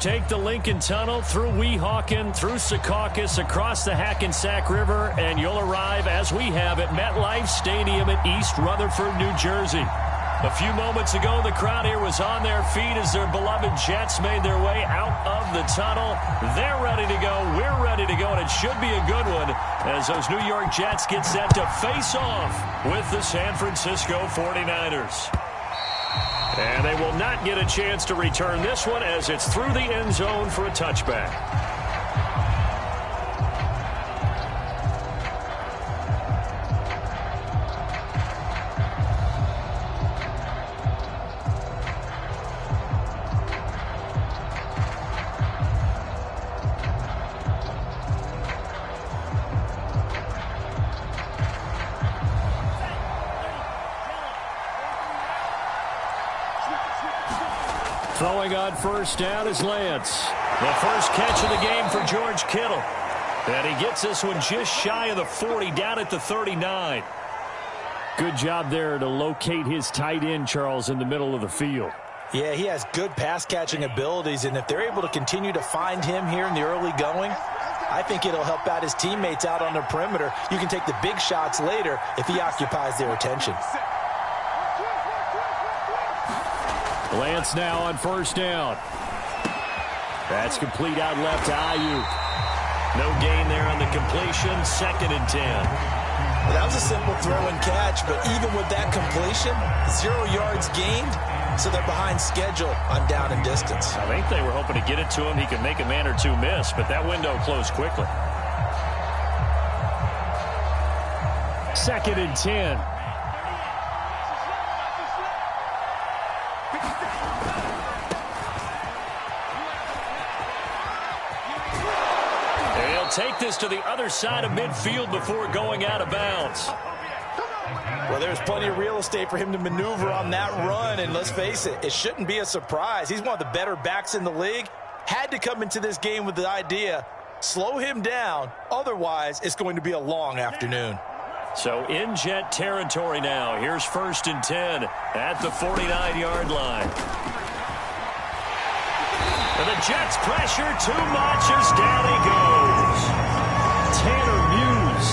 take the Lincoln Tunnel through Weehawken, through Secaucus, across the Hackensack River, and you'll arrive, as we have, at MetLife Stadium at East Rutherford, New Jersey. A few moments ago, the crowd here was on their feet as their beloved Jets made their way out of the tunnel. They're ready to go. We're ready to go, and it should be a good one as those New York Jets get set to face off with the San Francisco 49ers. And they will not get a chance to return this one as it's through the end zone for a touchback. Throwing on first down is Lance. The first catch of the game for George Kittle. And he gets this one just shy of the 40, down at the 39. Good job there to locate his tight end, Charles, in the middle of the field. Yeah, he has good pass-catching abilities, and if they're able to continue to find him here in the early going, I think it'll help out his teammates out on the perimeter. You can take the big shots later if he occupies their attention. Lance now on first down. That's complete out left to Ayuk. No gain there on the completion. 2nd and 10. Well, that was a simple throw and catch, but even with that completion, 0 yards gained, so they're behind schedule on down and distance. I think they were hoping to get it to him. He could make a man or two miss, but that window closed quickly. 2nd and 10. Take this to the other side of midfield before going out of bounds. Well, there's plenty of real estate for him to maneuver on that run, and let's face it, it shouldn't be a surprise. He's one of the better backs in the league. Had to come into this game with the idea, slow him down, otherwise it's going to be a long afternoon. So in Jet territory now. Here's 1st and 10 at the 49-yard line. And the Jets pressure too much as down he goes. Tanner Muse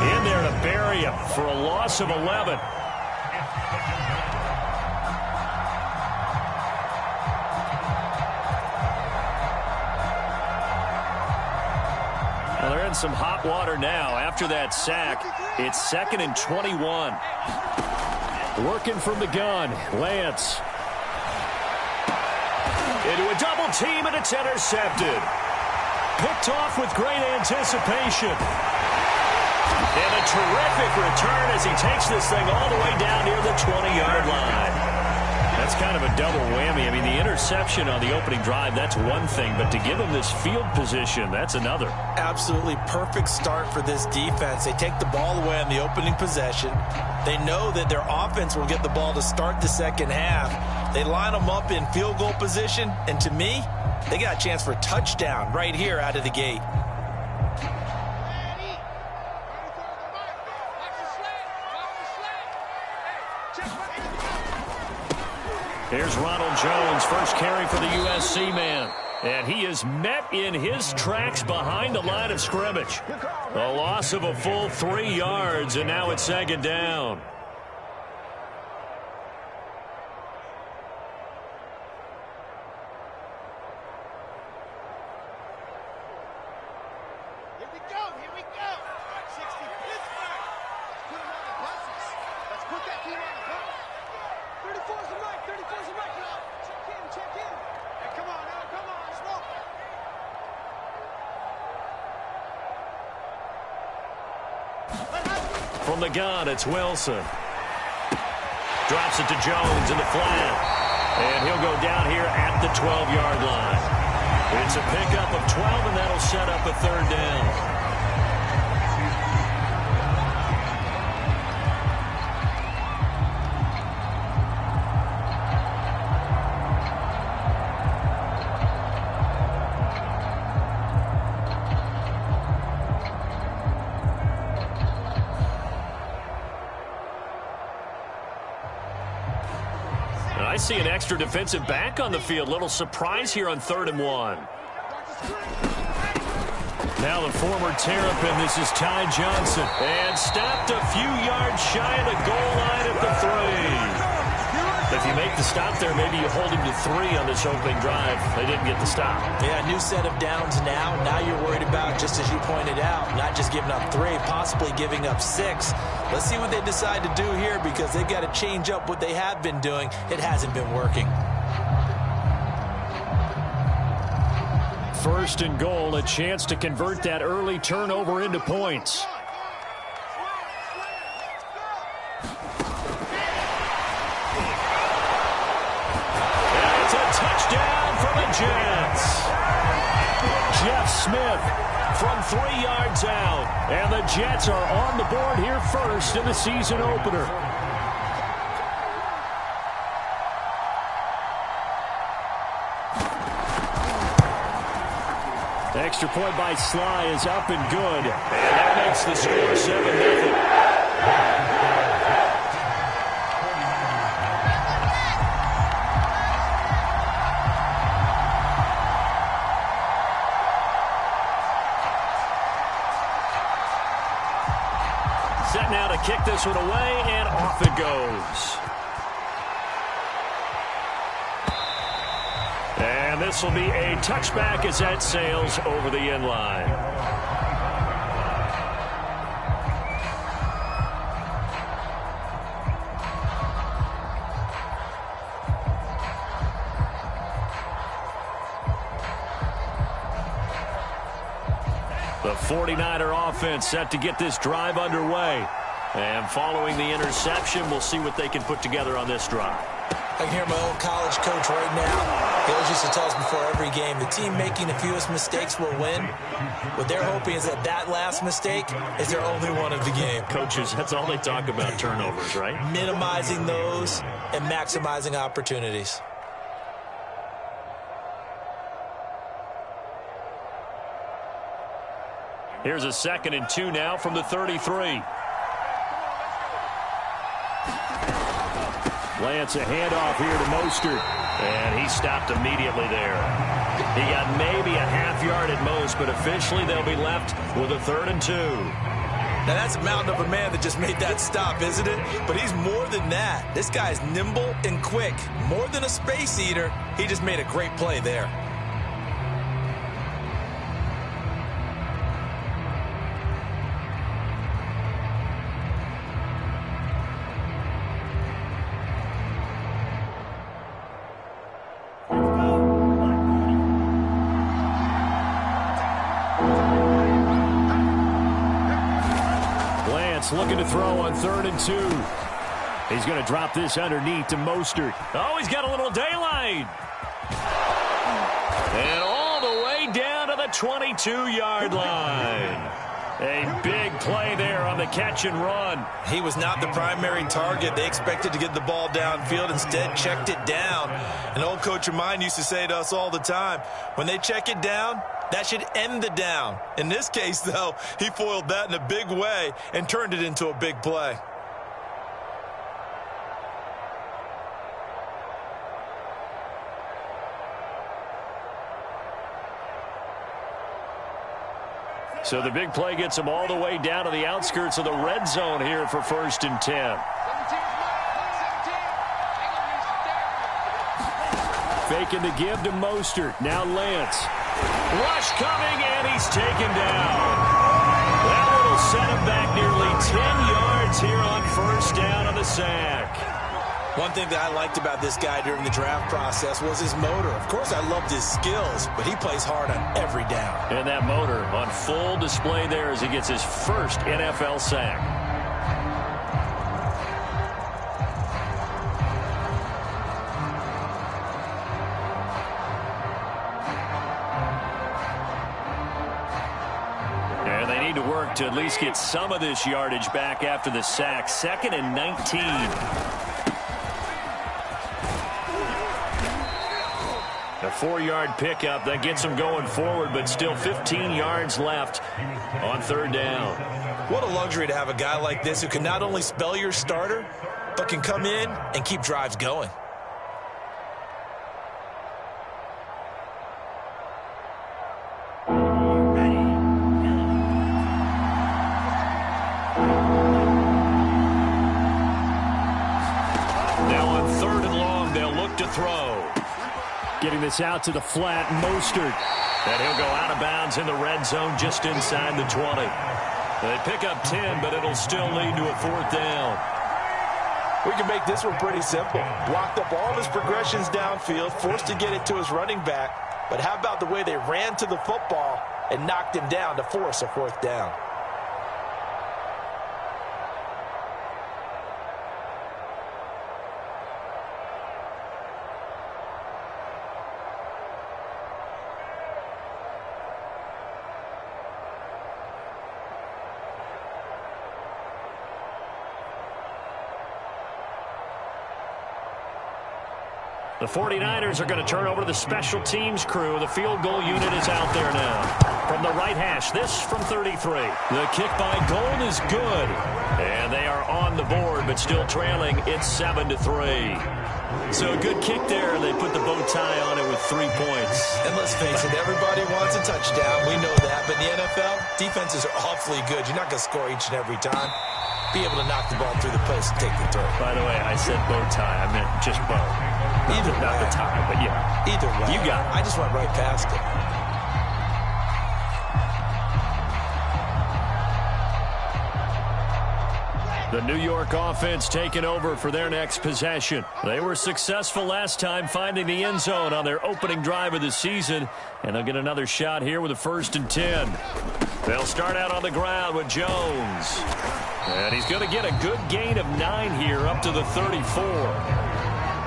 in there to bury him for a loss of 11. Well, they're in some hot water now. After that sack, it's 2nd and 21. Working from the gun, Lance. Into a double team, and it's intercepted. Picked off with great anticipation. And a terrific return as he takes this thing all the way down near the 20-yard line. That's kind of a double whammy. I mean, the interception on the opening drive, that's one thing. But to give him this field position, that's another. Absolutely perfect start for this defense. They take the ball away on the opening possession. They know that their offense will get the ball to start the second half. They line them up in field goal position. And to me, they got a chance for a touchdown right here out of the gate. Here's Ronald Jones, first carry for the USC man. And he is met in his tracks behind the line of scrimmage. A loss of a full 3 yards, and now it's 2nd down. From the gun, it's Wilson. Drops it to Jones in the flat. And he'll go down here at the 12-yard line. It's a pickup of 12, and that'll set up a 3rd down. I see an extra defensive back on the field. Little surprise here on 3rd and 1. Now the former Terrapin, this is Ty Johnson. And stopped a few yards shy of the goal line at the 3. If you make the stop there, maybe you hold him to 3 on this opening drive. They didn't get the stop. Yeah, new set of downs now. Now you're worried about, just as you pointed out, not just giving up 3, possibly giving up 6. Let's see what they decide to do here, because they've got to change up what they have been doing. It hasn't been working. 1st and goal, a chance to convert that early turnover into points. Touchdown for the Jets. Jeff Smith from 3 yards out. And the Jets are on the board here first in the season opener. Extra point by Sly is up and good. And that makes the score 7-0. Set now to kick this one away, and off it goes. And this will be a touchback as that sails over the end line. The 49er offense set to get this drive underway. And following the interception, we'll see what they can put together on this drive. I can hear my old college coach right now. He always used to tell us before every game, the team making the fewest mistakes will win. What they're hoping is that that last mistake is their only one of the game. Coaches, that's all they talk about, turnovers, right? Minimizing those and maximizing opportunities. Here's a 2nd and 2 now from the 33. Lance, a handoff here to Mostert. And he stopped immediately there. He got maybe a half yard at most, but officially they'll be left with a 3rd and 2. Now that's a mountain of a man that just made that stop, isn't it? But he's more than that. This guy's nimble and quick. More than a space eater, he just made a great play there. Looking to throw on 3rd and 2. He's going to drop this underneath to Mostert. Oh, he's got a little daylight. And all the way down to the 22-yard line. A big play there on the catch and run. He was not the primary target. They expected to get the ball downfield. Instead, checked it down. An old coach of mine used to say to us all the time, when they check it down, that should end the down. In this case, though, he foiled that in a big way and turned it into a big play. So the big play gets him all the way down to the outskirts of the red zone here for 1st and 10. Faking the give to Mostert. Now Lance. Rush coming, and he's taken down. That will set him back nearly 10 yards here on 1st down on the sack. One thing that I liked about this guy during the draft process was his motor. Of course, I loved his skills, but he plays hard on every down. And that motor on full display there as he gets his first NFL sack. To at least get some of this yardage back after the sack. 2nd and 19. A 4-yard pickup that gets them going forward, but still 15 yards left on 3rd down. What a luxury to have a guy like this who can not only spell your starter, but can come in and keep drives going. Getting this out to the flat, Mostert. And he'll go out of bounds in the red zone just inside the 20. They pick up 10, but it'll still lead to a 4th down. We can make this one pretty simple. Blocked up all of his progressions downfield, forced to get it to his running back. But how about the way they ran to the football and knocked him down to force a 4th down? The 49ers are going to turn over to the special teams crew. The field goal unit is out there now. From the right hash, this from 33. The kick by Gold is good. And they are on the board, but still trailing. It's 7-3. So a good kick there. They put the bow tie on it with 3 points. And let's face it, everybody wants a touchdown. We know that. But in the NFL, defenses are awfully good. You're not going to score each and every time. Be able to knock the ball through the post and take the throw. By the way, I said bow tie. I meant just bow. Either not way. the tie, but yeah. Either way. You got it. I just went right past it. The New York offense taking over for their next possession. They were successful last time finding the end zone on their opening drive of the season, and they'll get another shot here with a 1st and 10. They'll start out on the ground with Jones. And he's going to get a good gain of 9 here up to the 34.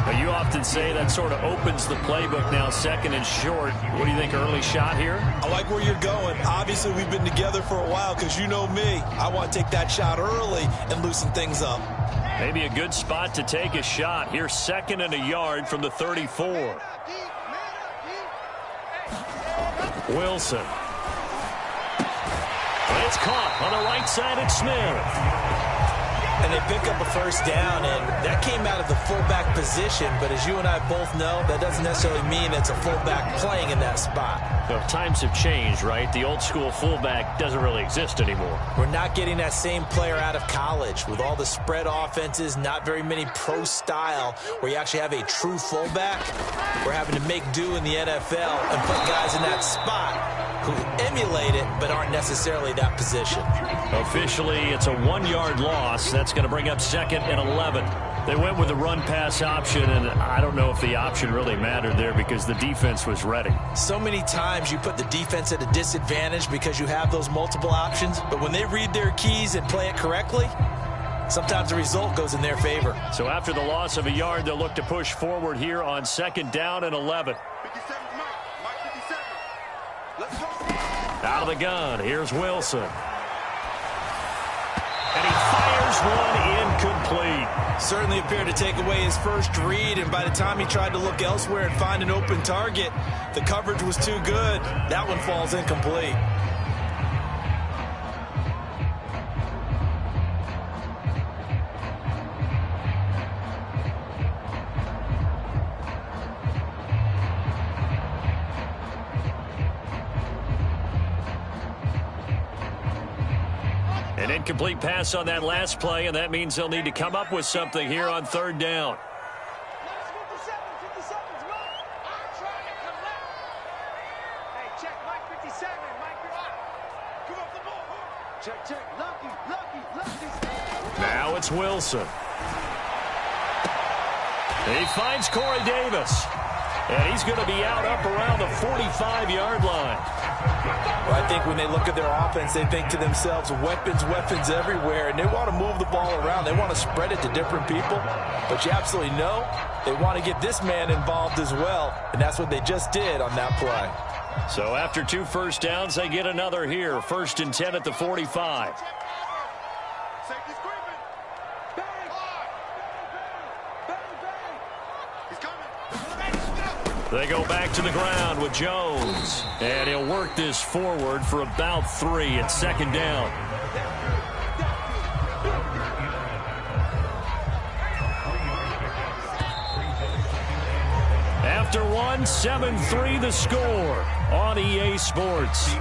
But you often say that sort of opens the playbook now, 2nd and short. What do you think, early shot here? I like where you're going. Obviously, we've been together for a while because you know me. I want to take that shot early and loosen things up. Maybe a good spot to take a shot. Here's 2nd and a yard from the 34. Wilson. It's caught on the right side at Smith. And they pick up a 1st down, and that came out of the fullback position. But as you and I both know, that doesn't necessarily mean it's a fullback playing in that spot. Well, times have changed, right? The old school fullback doesn't really exist anymore. We're not getting that same player out of college. With all the spread offenses, not very many pro style where you actually have a true fullback. We're having to make do in the NFL and put guys in that spot who emulate it but aren't necessarily that position. Officially, it's a 1-yard loss. That's going to bring up 2nd and 11. They went with the run-pass option, and I don't know if the option really mattered there because the defense was ready. So many times you put the defense at a disadvantage because you have those multiple options, but when they read their keys and play it correctly, sometimes the result goes in their favor. So after the loss of a yard, they'll look to push forward here on 2nd down and 11. Out of the gun, here's Wilson. And he fires one incomplete. Certainly appeared to take away his first read, and by the time he tried to look elsewhere and find an open target, the coverage was too good. That one falls incomplete. An incomplete pass on that last play, and that means they'll need to come up with something here on 3rd down. Now it's Wilson. He finds Corey Davis. And he's going to be out up around the 45-yard line. Well, I think when they look at their offense, they think to themselves, weapons everywhere, and they want to move the ball around. They want to spread it to different people. But you absolutely know they want to get this man involved as well, and that's what they just did on that play. So after 2 1st downs, they get another here. 1st and 10 at the 45. They go back to the ground with Jones. And he'll work this forward for about 3 at 2nd down. After 1, 7-3 the score on EA Sports.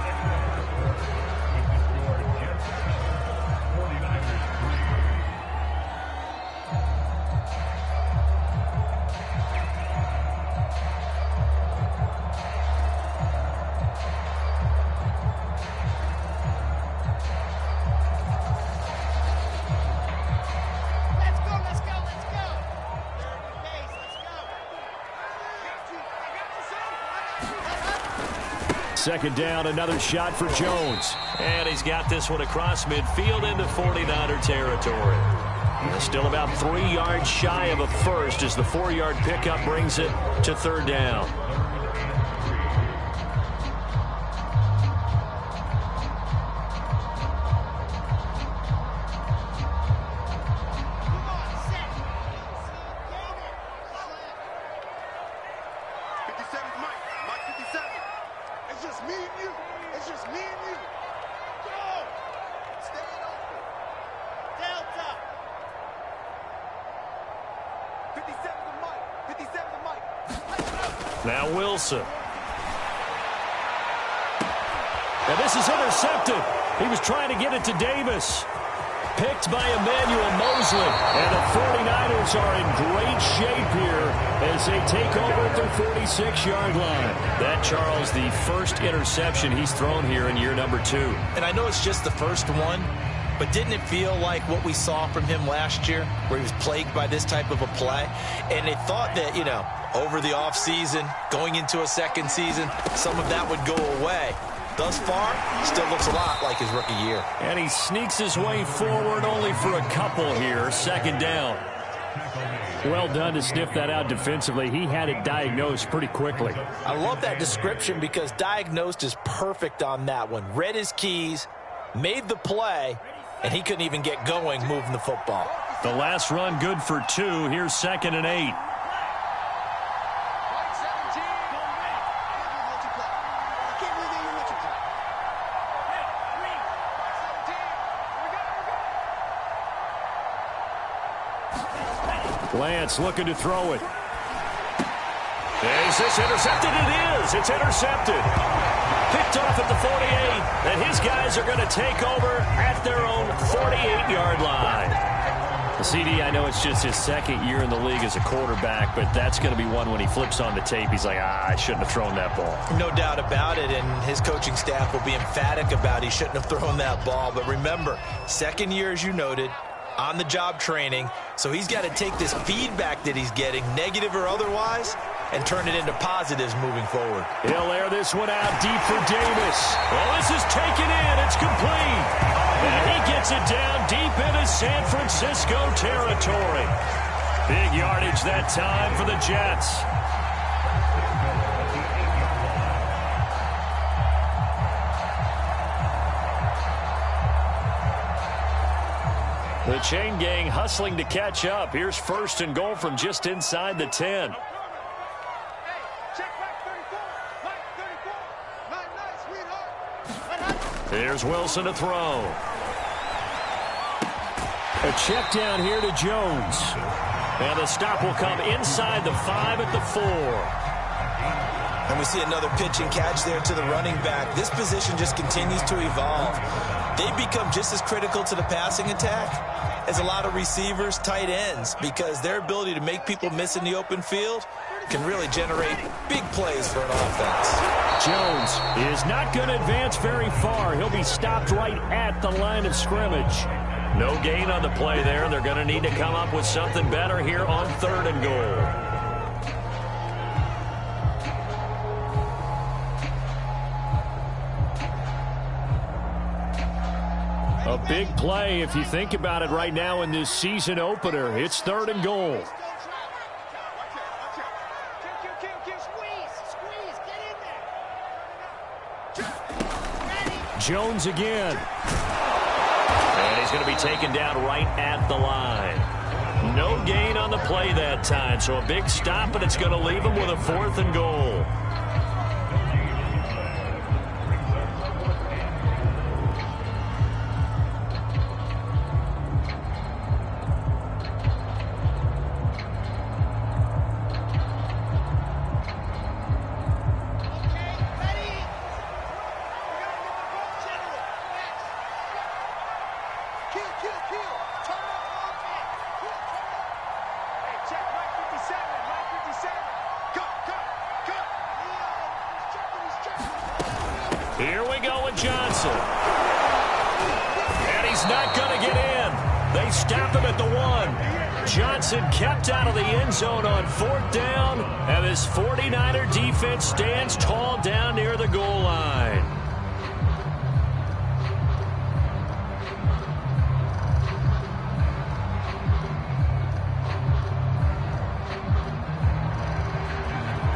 second down, another shot for Jones. And he's got this one across midfield into 49er territory. Still about 3 yards shy of a first as the 4-yard pickup brings it to third down. Now Wilson. And this is intercepted. He was trying to get it to Davis. Picked by Emmanuel Mosley. And the 49ers are in great shape here as they take over at their 46-yard line. That, Charles, the first interception he's thrown here in year number 2. And I know it's just the first one, but didn't it feel like what we saw from him last year, where he was plagued by this type of a play? And they thought that, over the offseason, going into a second season, some of that would go away. Thus far, still looks a lot like his rookie year. And he sneaks his way forward only for a couple here. Second down. Well done to sniff that out defensively. He had it diagnosed pretty quickly. I love that description because diagnosed is perfect on that one. Read his keys, made the play, and he couldn't even get going moving the football. The last run good for 2. Here's 2nd and 8. Lance looking to throw it. Is this intercepted? It is. It's intercepted. Picked off at the 48. And his guys are going to take over at their own 48-yard line. The CD, I know it's just his second year in the league as a quarterback, but that's going to be one when he flips on the tape. He's like, I shouldn't have thrown that ball. No doubt about it, and his coaching staff will be emphatic about he shouldn't have thrown that ball. But remember, second year, as you noted, on-the-job training, so he's got to take this feedback that he's getting, negative or otherwise, and turn it into positives moving forward. He'll air this one out deep for Davis. Well, this is taken in. It's complete. And he gets it down deep into San Francisco territory. Big yardage that time for the Jets. The chain gang hustling to catch up. Here's 1st and goal from just inside the 10. Here's Wilson to throw. A check down here to Jones. And the stop will come inside the 5 at the 4. And we see another pitch and catch there to the running back. This position just continues to evolve. They've become just as critical to the passing attack as a lot of receivers, tight ends, because their ability to make people miss in the open field can really generate big plays for an offense. Jones is not going to advance very far. He'll be stopped right at the line of scrimmage. No gain on the play there. They're going to need to come up with something better here on 3rd and goal. A big play if you think about it right now in this season opener. It's 3rd and goal. Jones again. And he's going to be taken down right at the line. No gain on the play that time. So a big stop, and it's going to leave him with a 4th and goal. Here we go with Johnson. And he's not going to get in. They stop him at the 1. Johnson kept out of the end zone on 4th down, and this 49er defense stands tall down near the goal line.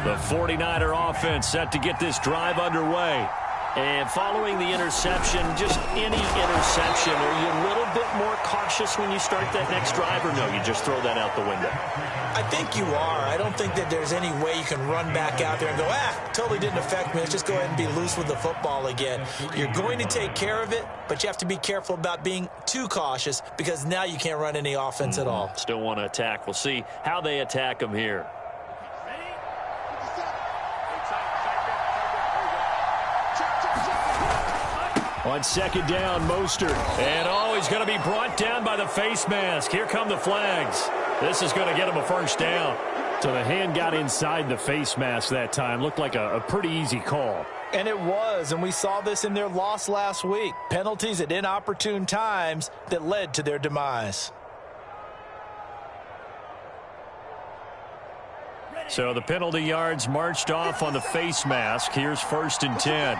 The 49er offense set to get this drive underway. And following the interception, just any interception, are you a little bit more cautious when you start that next drive, or no, you just throw that out the window? I think you are. I don't think that there's any way you can run back out there and go, totally didn't affect me. Let's just go ahead and be loose with the football again. You're going to take care of it, but you have to be careful about being too cautious because now you can't run any offense at all. Still want to attack. We'll see how they attack them here. On 2nd down, Mostert. And he's going to be brought down by the face mask. Here come the flags. This is going to get him a 1st down. So the hand got inside the face mask that time. Looked like a pretty easy call. And it was, and we saw this in their loss last week. Penalties at inopportune times that led to their demise. So the penalty yards marched off on the face mask. Here's 1st and 10.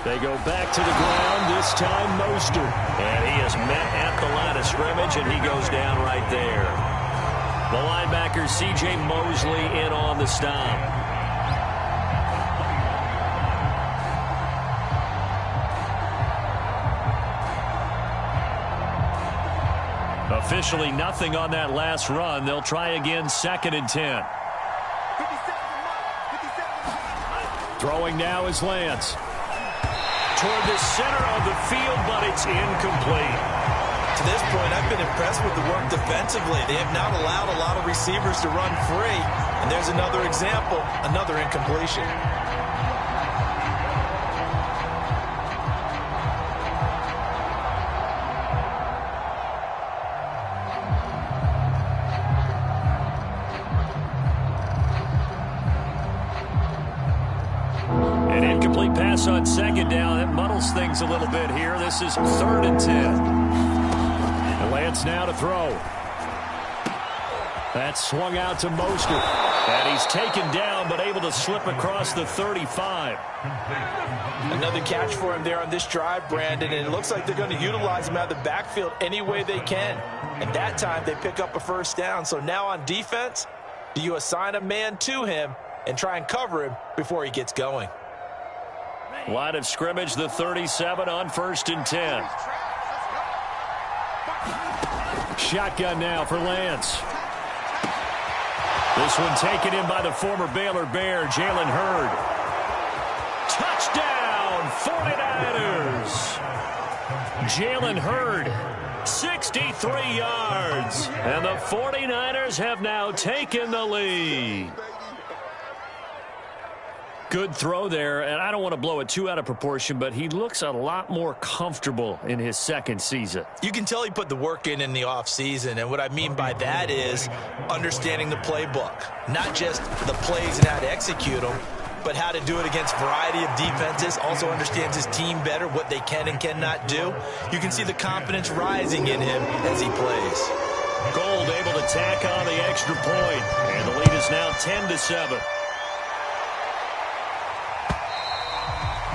They go back to the ground, this time Mostert. And he is met at the line of scrimmage, and he goes down right there. The linebacker, C.J. Mosley, in on the stop. Officially nothing on that last run. They'll try again, 2nd and 10. Throwing now is Lance. Toward the center of the field, but it's incomplete. To this point, I've been impressed with the work defensively. They have not allowed a lot of receivers to run free. And there's another example, another incompletion. Pass on 2nd down. That muddles things a little bit here. This is 3rd and 10. And Lance now to throw. That's swung out to Mostert. And he's taken down, but able to slip across the 35. Another catch for him there on this drive, Brandon. And it looks like they're going to utilize him out of the backfield any way they can. And that time they pick up a 1st down. So now on defense, do you assign a man to him and try and cover him before he gets going? Line of scrimmage, the 37 on 1st and 10. Shotgun now for Lance. This one taken in by the former Baylor Bear, Jalen Hurd. Touchdown, 49ers. Jalen Hurd, 63 yards. And the 49ers have now taken the lead. Good throw there, and I don't want to blow it too out of proportion, but he looks a lot more comfortable in his 2nd season. You can tell he put the work in the offseason, and what I mean by that is understanding the playbook. Not just the plays and how to execute them, but how to do it against a variety of defenses. Also understands his team better, what they can and cannot do. You can see the confidence rising in him as he plays. Gold able to tack on the extra point, and the lead is now 10-7.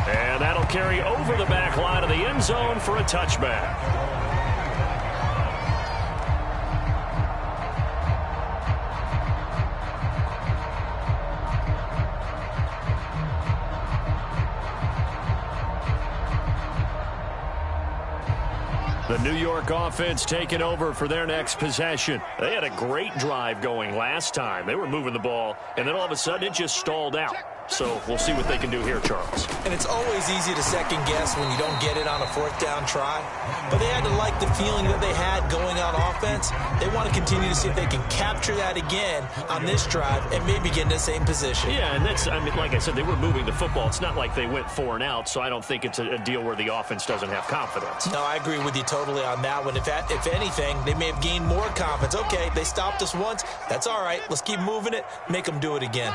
And that'll carry over the back line of the end zone for a touchback. The New York offense taking over for their next possession. They had a great drive going last time. They were moving the ball, and then all of a sudden it just stalled out. So we'll see what they can do here, Charles. And it's always easy to second guess when you don't get it on a 4th down try. But they had to like the feeling that they had going on offense. They want to continue to see if they can capture that again on this drive and maybe get in the same position. Yeah, and that's, I mean, like I said, they were moving the football. It's not like they went 4 and out, so I don't think it's a deal where the offense doesn't have confidence. No, I agree with you totally on that one. If anything, they may have gained more confidence. Okay, they stopped us once. That's all right. Let's keep moving it. Make them do it again.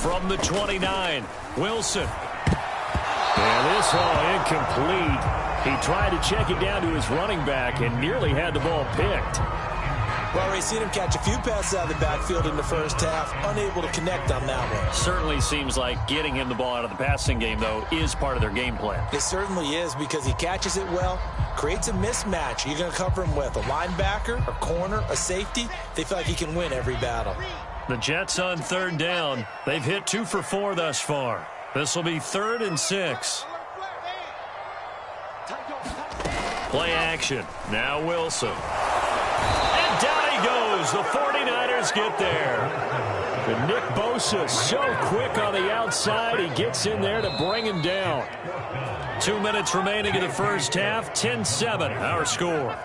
From the 29, Wilson. And this all incomplete. He tried to check it down to his running back and nearly had the ball picked. Well, we've seen him catch a few passes out of the backfield in the first half, unable to connect on that one. Certainly seems like getting him the ball out of the passing game, though, is part of their game plan. It certainly is, because he catches it well, creates a mismatch. You're going to cover him with a linebacker, a corner, a safety. They feel like he can win every battle. The Jets on third down. They've hit 2 for 4 thus far. This will be 3rd and 6. Play action. Now Wilson. And down he goes. The 49ers get there. And Nick Bosa so quick on the outside. He gets in there to bring him down. 2 minutes remaining in the first half. 10-7 our score.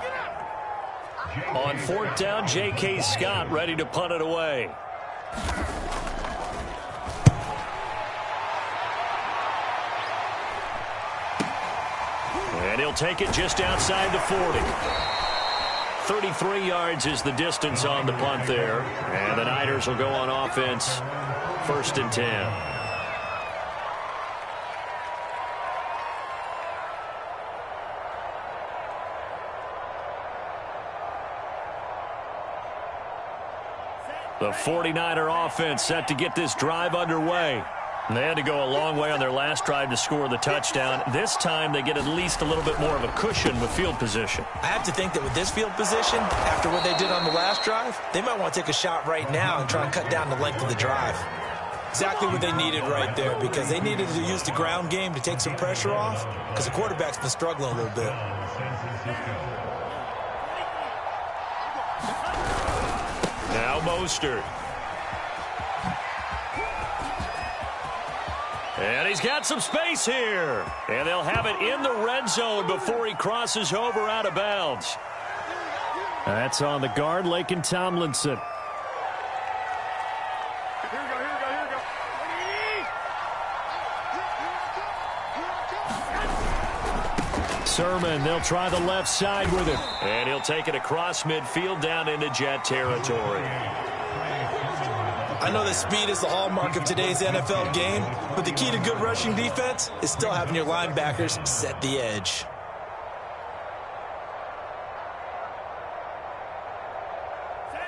On 4th down, J.K. Scott ready to punt it away. And he'll take it just outside the 40. 33 yards is the distance on the punt there. And the Niners will go on offense. 1st and 10. The 49er offense set to get this drive underway. They had to go a long way on their last drive to score the touchdown. This time they get at least a little bit more of a cushion with field position. I have to think that with this field position, after what they did on the last drive, they might want to take a shot right now and try and cut down the length of the drive. Exactly what they needed right there, because they needed to use the ground game to take some pressure off, because the quarterback's been struggling a little bit. Now Mostert. And he's got some space here. And they'll have it in the red zone before he crosses over out of bounds. That's on the guard, Laken Tomlinson. Sermon, they'll try the left side with him. And he'll take it across midfield down into Jet territory. I know that speed is the hallmark of today's NFL game, but the key to good rushing defense is still having your linebackers set the edge.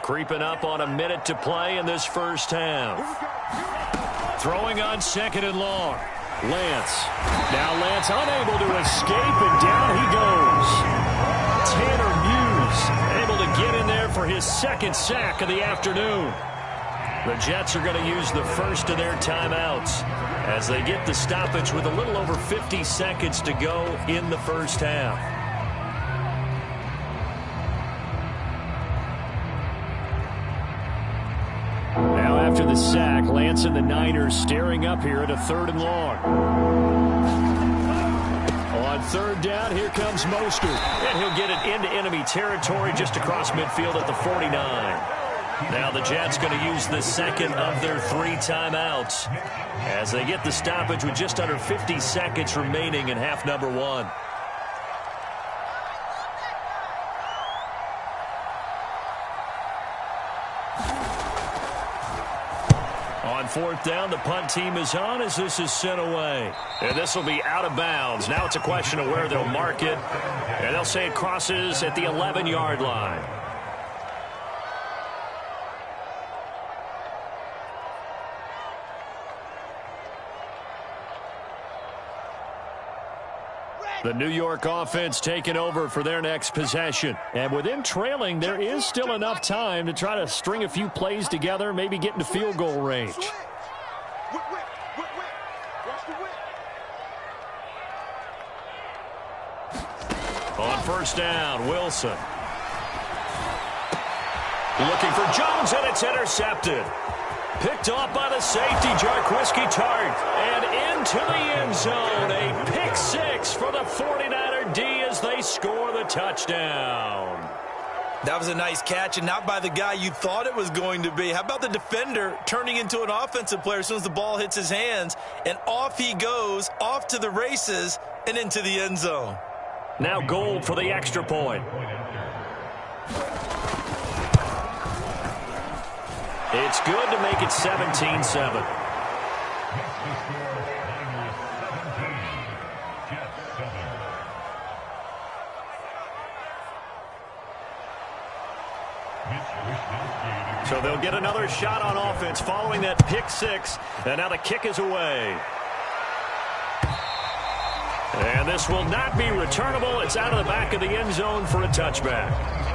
Creeping up on a minute to play in this first half. Throwing on 2nd and long. Lance. Now Lance unable to escape, and down he goes. Tanner Muse able to get in there for his 2nd sack of the afternoon. The Jets are going to use the first of their timeouts as they get the stoppage with a little over 50 seconds to go in the first half. Now after the sack, Lance and the Niners staring up here at a 3rd and long. On 3rd down, here comes Mostert. And he'll get it into enemy territory just across midfield at the 49. Now the Jets going to use the 2nd of their 3 timeouts as they get the stoppage with just under 50 seconds remaining in half number 1. On 4th down, the punt team is on as this is sent away. And this will be out of bounds. Now it's a question of where they'll mark it. And they'll say it crosses at the 11-yard line. The New York offense taking over for their next possession. And with them trailing, there is still enough time to try to string a few plays together, maybe get into field goal range. On 1st down, Wilson. Looking for Jones, and it's intercepted. Picked off by the safety, Jarquiski Tart. And into the end zone. A pick 6 for the 49er D as they score the touchdown. That was a nice catch, and not by the guy you thought it was going to be. How about the defender turning into an offensive player as soon as the ball hits his hands? And off he goes, off to the races, and into the end zone. Now Gold for the extra point. It's good to make it 17-7. So they'll get another shot on offense following that pick six. And now the kick is away. And this will not be returnable. It's out of the back of the end zone for a touchback.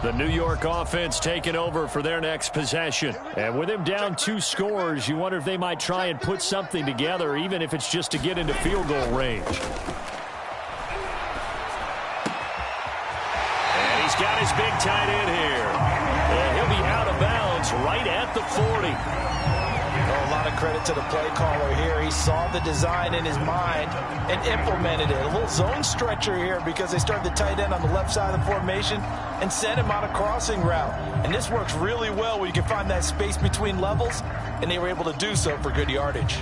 The New York offense taking over for their next possession. And with him down 2 scores, you wonder if they might try and put something together, even if it's just to get into field goal range. And he's got his big tight end here. And he'll be out of bounds right at the 40. A lot of credit to the play caller here. He saw the design in his mind and implemented it. A little zone stretcher here because they started the tight end on the left side of the formation and sent him on a crossing route. And this works really well where you can find that space between levels, and they were able to do so for good yardage.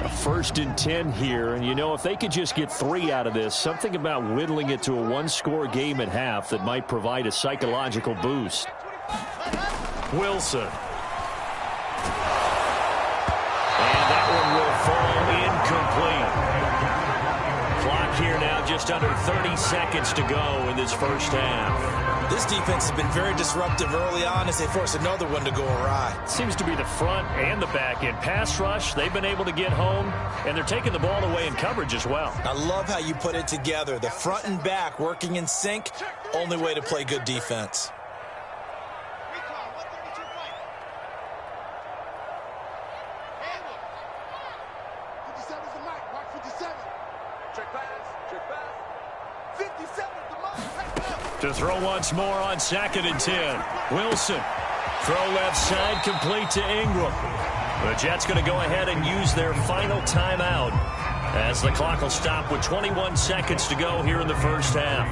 A 1st and 10 here, and you know, if they could just get 3 out of this, something about whittling it to a 1-score game at half that might provide a psychological boost. Wilson. And that one will fall incomplete. Clock here now, just under 30 seconds to go in this first half. This defense has been very disruptive early on as they force another one to go awry. Seems to be the front and the back end. Pass rush, they've been able to get home, and they're taking the ball away in coverage as well. I love how you put it together. The front and back working in sync, only way to play good defense. To throw once more on 2nd and 10. Wilson. Throw left side, complete to Ingram. The Jets going to go ahead and use their final timeout as the clock will stop with 21 seconds to go here in the first half.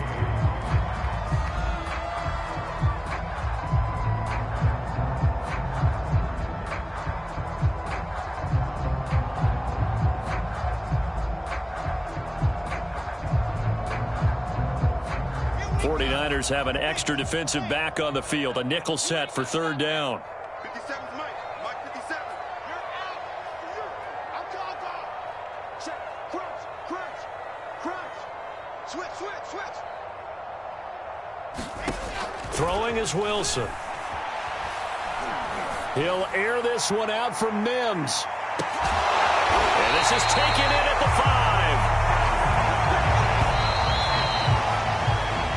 Have an extra defensive back on the field. A nickel set for 3rd down. 57's Mike. Mike 57. You're out. I'm gone. Check. Crunch. Crunch. Crunch. Switch. Throwing is Wilson. He'll air this one out for Mims. And this is taken in at the 5.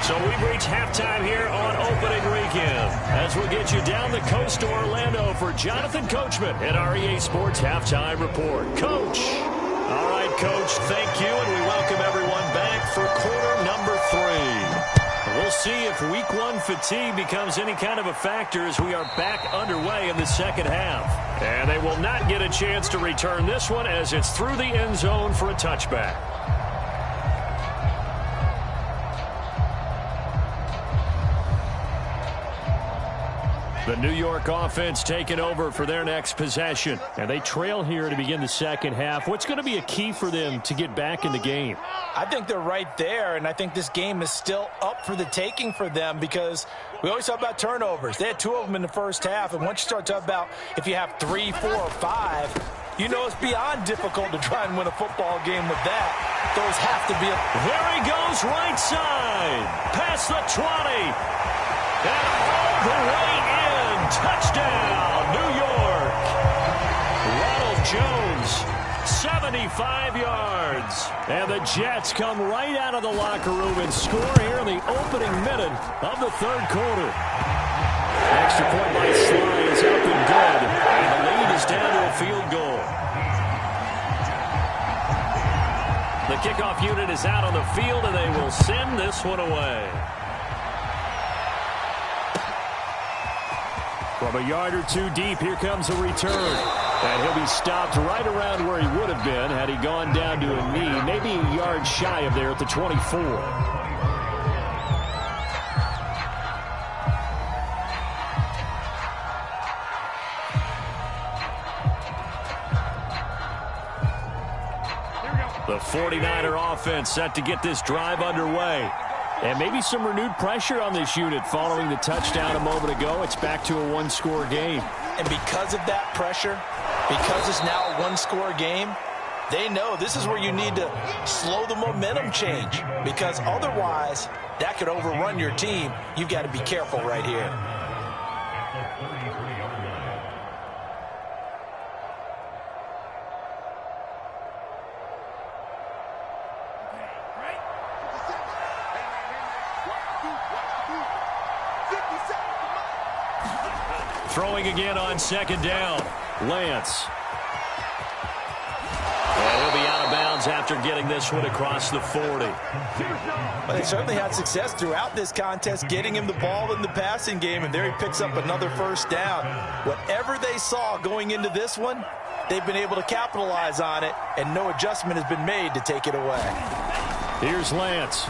So we've reached halftime here on opening weekend as we get you down the coast to Orlando for Jonathan Coachman at our EA Sports Halftime Report. Coach. All right, Coach, thank you, and we welcome everyone back for quarter number 3. We'll see if week 1 fatigue becomes any kind of a factor as we are back underway in the second half. And they will not get a chance to return this one as it's through the end zone for a touchback. The New York offense taking over for their next possession. And they trail here to begin the second half. What's going to be a key for them to get back in the game? I think they're right there, and I think this game is still up for the taking for them because we always talk about turnovers. They had 2 of them in the first half, and once you start talking about if you have 3, 4, or 5, you know it's beyond difficult to try and win a football game with that. Those have to be There he goes, right side. Past the 20. And all the way in. Touchdown, New York. Ronald Jones, 75 yards. And the Jets come right out of the locker room and score here in the opening minute of the 3rd quarter. Extra point by Sly is up and good. And the lead is down to a field goal. The kickoff unit is out on the field, and they will send this one away. From a yard or 2 deep, here comes a return. And he'll be stopped right around where he would have been had he gone down to a knee, maybe a yard shy of there at the 24. The 49er offense set to get this drive underway. And maybe some renewed pressure on this unit following the touchdown a moment ago. It's back to a one-score game. And because of that pressure, because it's now a one-score game, they know this is where you need to slow the momentum change. Because otherwise, that could overrun your team. You've got to be careful right here. Throwing again on second down. Lance. And he'll be out of bounds after getting this one across the 40. Well, they certainly had success throughout this contest getting him the ball in the passing game, and there he picks up another first down. Whatever they saw going into this one, they've been able to capitalize on it, and no adjustment has been made to take it away. Here's Lance.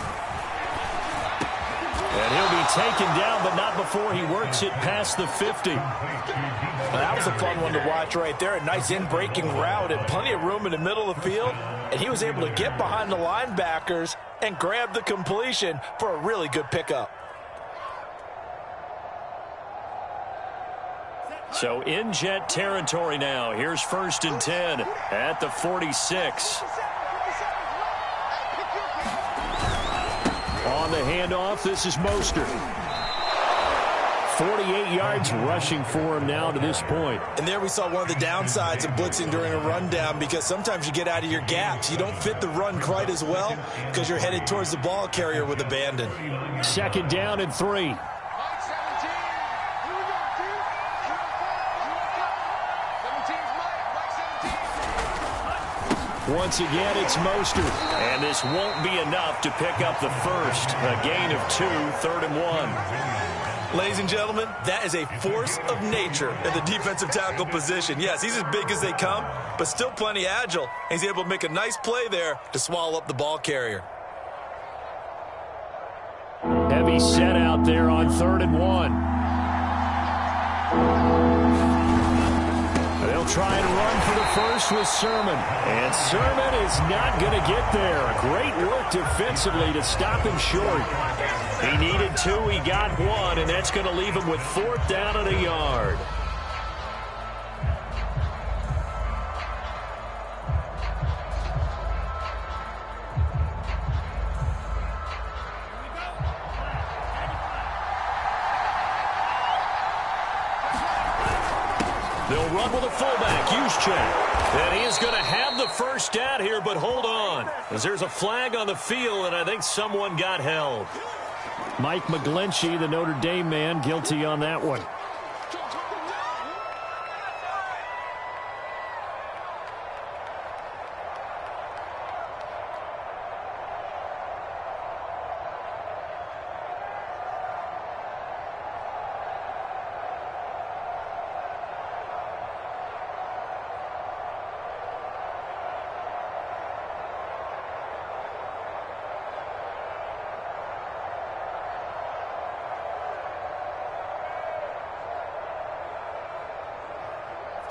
And he'll be taken down, but not before he works it past the 50. Well, that was a fun one to watch right there. A nice in-breaking route and plenty of room in the middle of the field. And he was able to get behind the linebackers and grab the completion for a really good pickup. So in Jet territory now. Here's 1st and 10 at the 46. On the handoff, this is Mostert. 48 yards rushing for him now to this point. And there we saw one of the downsides of blitzing during a rundown, because sometimes you get out of your gaps. You don't fit the run quite as well because you're headed towards the ball carrier with abandon. 2nd down and 3. Once again, it's Mostert. And this won't be enough to pick up the first. A gain of 2, 3rd and 1. Ladies and gentlemen, that is a force of nature at the defensive tackle position. Yes, he's as big as they come, but still plenty agile. And he's able to make a nice play there to swallow up the ball carrier. Heavy set out there on 3rd and 1. They'll try and run for the first with Sermon. And Sermon is not going to get there. Great work defensively to stop him short. He needed 2, he got 1, and that's going to leave him with 4th down and a yard. They'll run with a fullback, Juszczyk. And he is going to have the first down here, but hold on, as there's a flag on the field, and I think someone got held. Mike McGlinchey, the Notre Dame man, guilty on that one.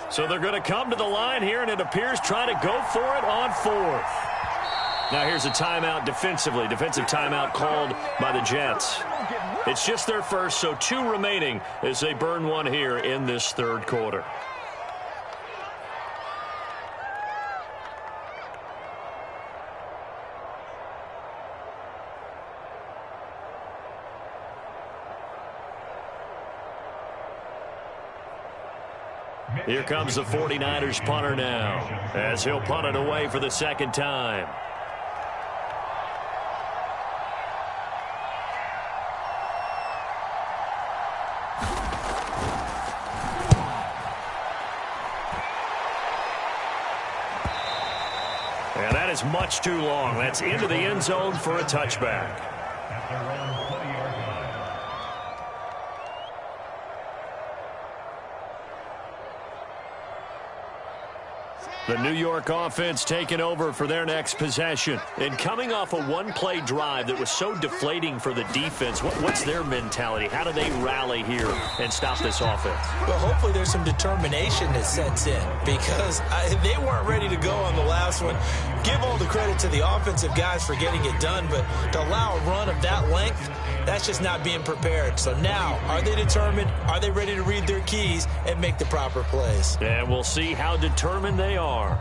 So they're going to come to the line here, and it appears trying to go for it on 4th. Now here's a timeout defensively. Defensive timeout called by the Jets. It's just their first, so 2 remaining as they burn one here in this 3rd quarter. Here comes the 49ers punter now, as he'll punt it away for the 2nd time. And that is much too long. That's into the end zone for a touchback. The New York offense taking over for their next possession. And coming off a one-play drive that was so deflating for the defense, what's their mentality? How do they rally here and stop this offense? Well, hopefully there's some determination that sets in because they weren't ready to go on the last one. Give all the credit to the offensive guys for getting it done, but to allow a run of that length, that's just not being prepared. So now, are they determined? Are they ready to read their keys and make the proper plays? And we'll see how determined they are.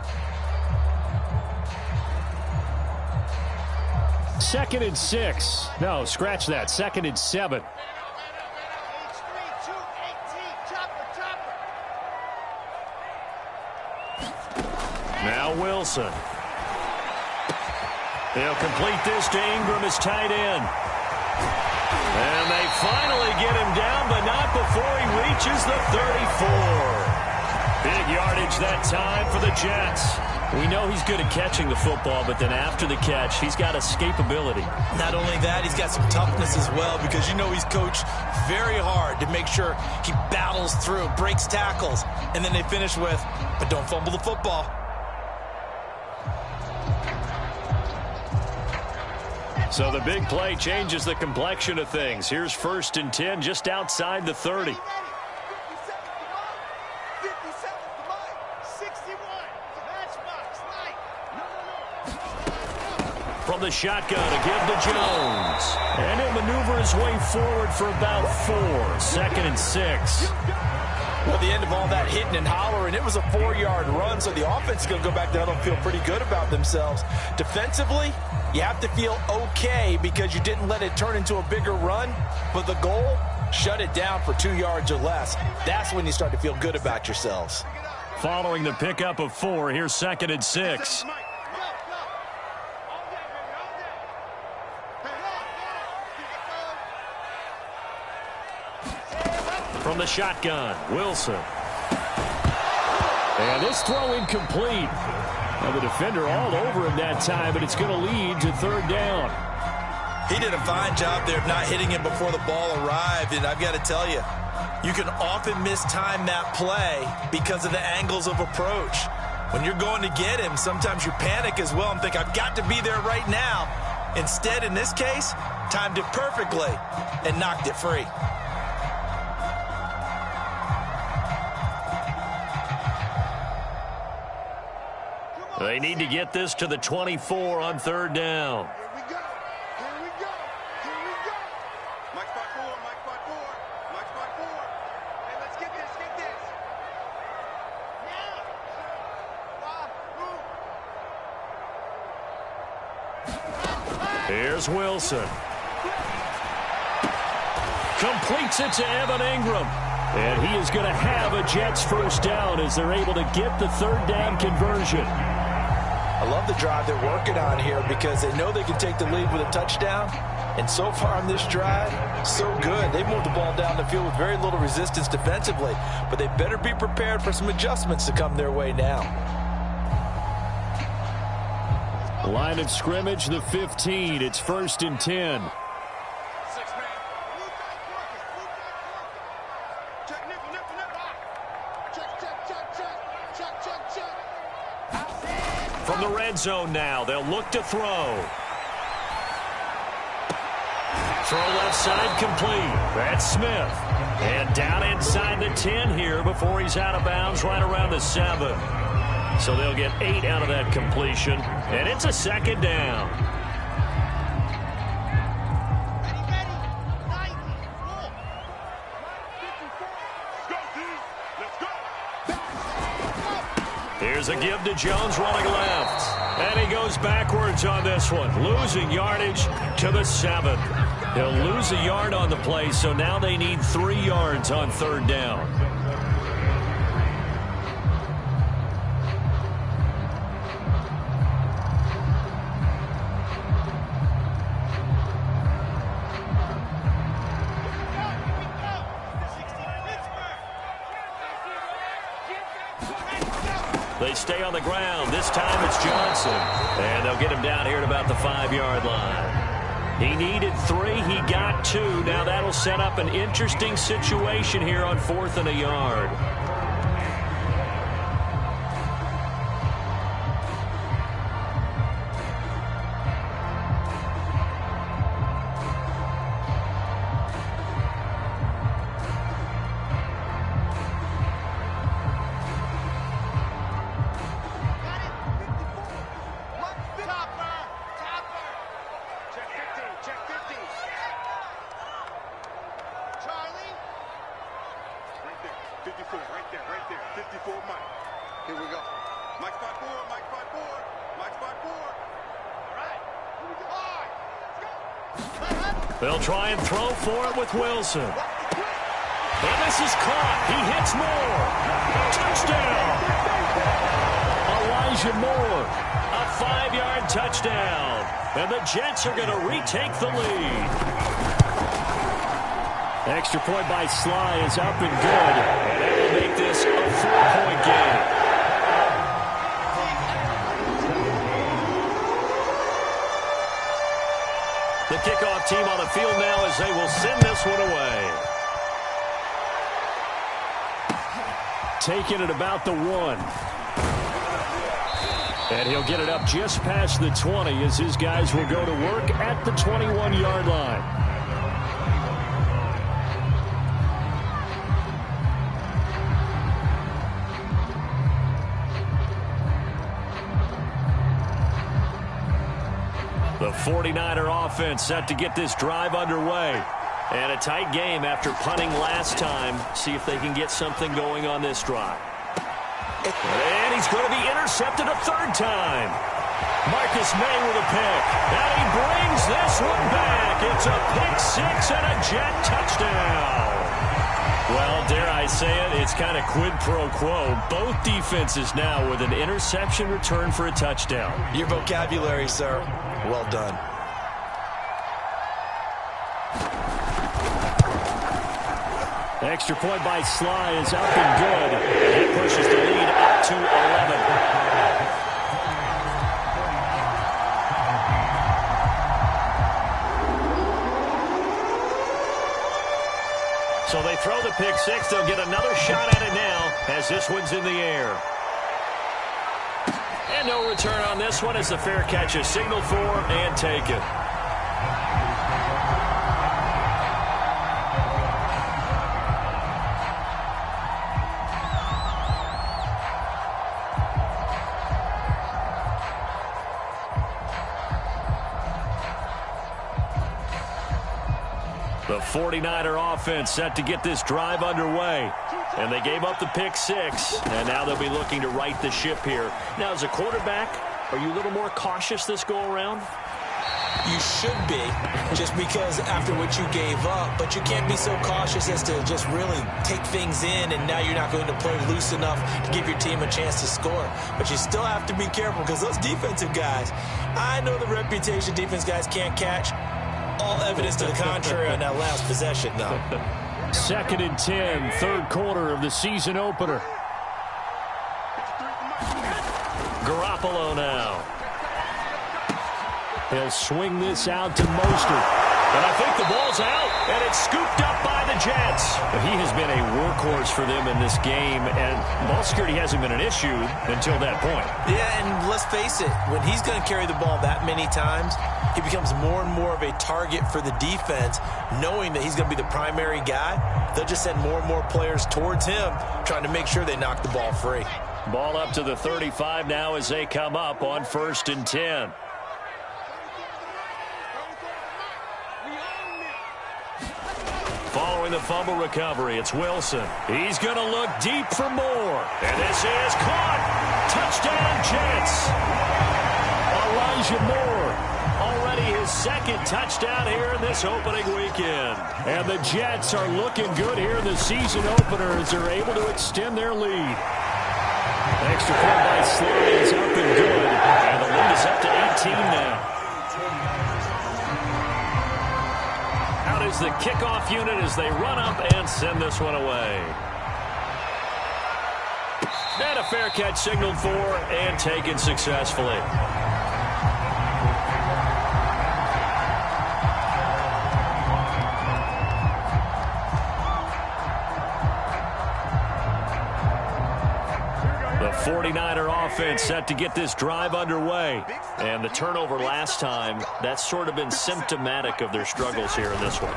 2nd and 6. No, scratch that. 2nd and 7. Now Wilson. They'll complete this to Ingram as tight end. And they finally get him down, but not before he reaches the 34. Big yardage that time for the Jets. We know he's good at catching the football, but then after the catch, he's got escapability. Not only that, he's got some toughness as well because you know he's coached very hard to make sure he battles through, breaks tackles, and then they finish with, but don't fumble the football. So the big play changes the complexion of things. Here's 1st and 10 just outside the 30. From the shotgun, a give to Jones. And he'll maneuver his way forward for about 4. 2nd and 6. Well, the end of all that hitting and hollering, it was a 4-yard run, so the offense is going to go back down and feel pretty good about themselves. Defensively, you have to feel okay because you didn't let it turn into a bigger run, but the goal, shut it down for 2 yards or less. That's when you start to feel good about yourselves. Following the pickup of 4, here's 2nd and 6. From the shotgun, Wilson. And this throw incomplete. Now the defender all over him that time, but it's going to lead to 3rd down. He did a fine job there of not hitting him before the ball arrived, and I've got to tell you, you can often mistime that play because of the angles of approach. When you're going to get him, sometimes you panic as well and think, I've got to be there right now. Instead, in this case, timed it perfectly and knocked it free. They need to get this to the 24 on 3rd down. Here we go. Here we go. Here we go. Mike spot 4. Mike spot 4. Mike spot 4. Hey, let's get this. Get this. Now. Here's Wilson. Completes it to Evan Ingram. And he is going to have a Jets 1st down as they're able to get the 3rd down conversion. I love the drive they're working on here because they know they can take the lead with a touchdown. And so far on this drive, so good. They moved the ball down the field with very little resistance defensively. But they better be prepared for some adjustments to come their way now. Line of scrimmage, the 15. It's 1st and 10. From the red zone now, they'll look to throw. Throw left side complete. That's Smith. And down inside the 10 here before he's out of bounds right around the 7. So they'll get 8 out of that completion. And it's a 2nd down. Here's a give to Jones running left. And he goes backwards on this one, losing yardage to the 7. He'll lose a yard on the play, so now they need 3 yards on 3rd down. They stay on the ground. This time it's Johnson. And they'll get him down here at about the 5-yard line. He needed 3. He got 2. Now that'll set up an interesting situation here on 4th and a yard. right there. 54 Mike. Here we go. Mike spot 4, Mike spot 4, Mike spot 4. All right. Here we go. All right. Let's go. They'll try and throw for it with Wilson. And this is caught. He hits Moore. Touchdown. Elijah Moore. A 5-yard touchdown. And the Jets are going to retake the lead. Extra point by Sly is up and good. And that will make this a 4-point game. The kickoff team on the field now as they will send this one away. Taking it about the 1. And he'll get it up just past the 20 as his guys will go to work at the 21-yard line. The 49er offense set to get this drive underway. And a tight game after punting last time. See if they can get something going on this drive. And he's going to be intercepted a 3rd time. Marcus May with a pick. And he brings this one back. It's a pick 6 and a Jet touchdown. Well, dare I say it, it's kind of quid pro quo. Both defenses now with an interception return for a touchdown. Your vocabulary, sir. Well done. Extra point by Sly is up and good. It pushes the lead up to 11. So they throw the pick 6. They'll get another shot at it now as this one's in the air. And no return on this one as the fair catch is signaled for and taken. The 49er offense set to get this drive underway. And they gave up the pick 6. And now they'll be looking to right the ship here. Now, as a quarterback, are you a little more cautious this go-around? You should be, just because after what you gave up. But you can't be so cautious as to just really take things in, and now you're not going to play loose enough to give your team a chance to score. But you still have to be careful because those defensive guys, I know the reputation defense guys can't catch. All evidence to the contrary on that last possession, though. 2nd and 10, 3rd quarter of the season opener. Garoppolo now. He'll swing this out to Mostert. And I think the ball's out, and it's scooped up by the Jets. He has been a workhorse for them in this game, and ball security hasn't been an issue until that point. Yeah, and let's face it, when he's going to carry the ball that many times, he becomes more and more of a target for the defense, knowing that he's going to be the primary guy. They'll just send more and more players towards him, trying to make sure they knock the ball free. Ball up to the 35 now as they come up on 1st and 10. Following the fumble recovery, it's Wilson. He's going to look deep for Moore. And this is caught. Touchdown, Jets. Elijah Moore. Already his 2nd touchdown here in this opening weekend. And the Jets are looking good here in the season opener as they're able to extend their lead. Extra point by Sly is up and good. And the lead is up to 18 now. Out is the kickoff unit as they run up and send this one away. And a fair catch signaled for and taken successfully. The 49er offense set to get this drive underway. And the turnover last time, that's sort of been symptomatic of their struggles here in this one.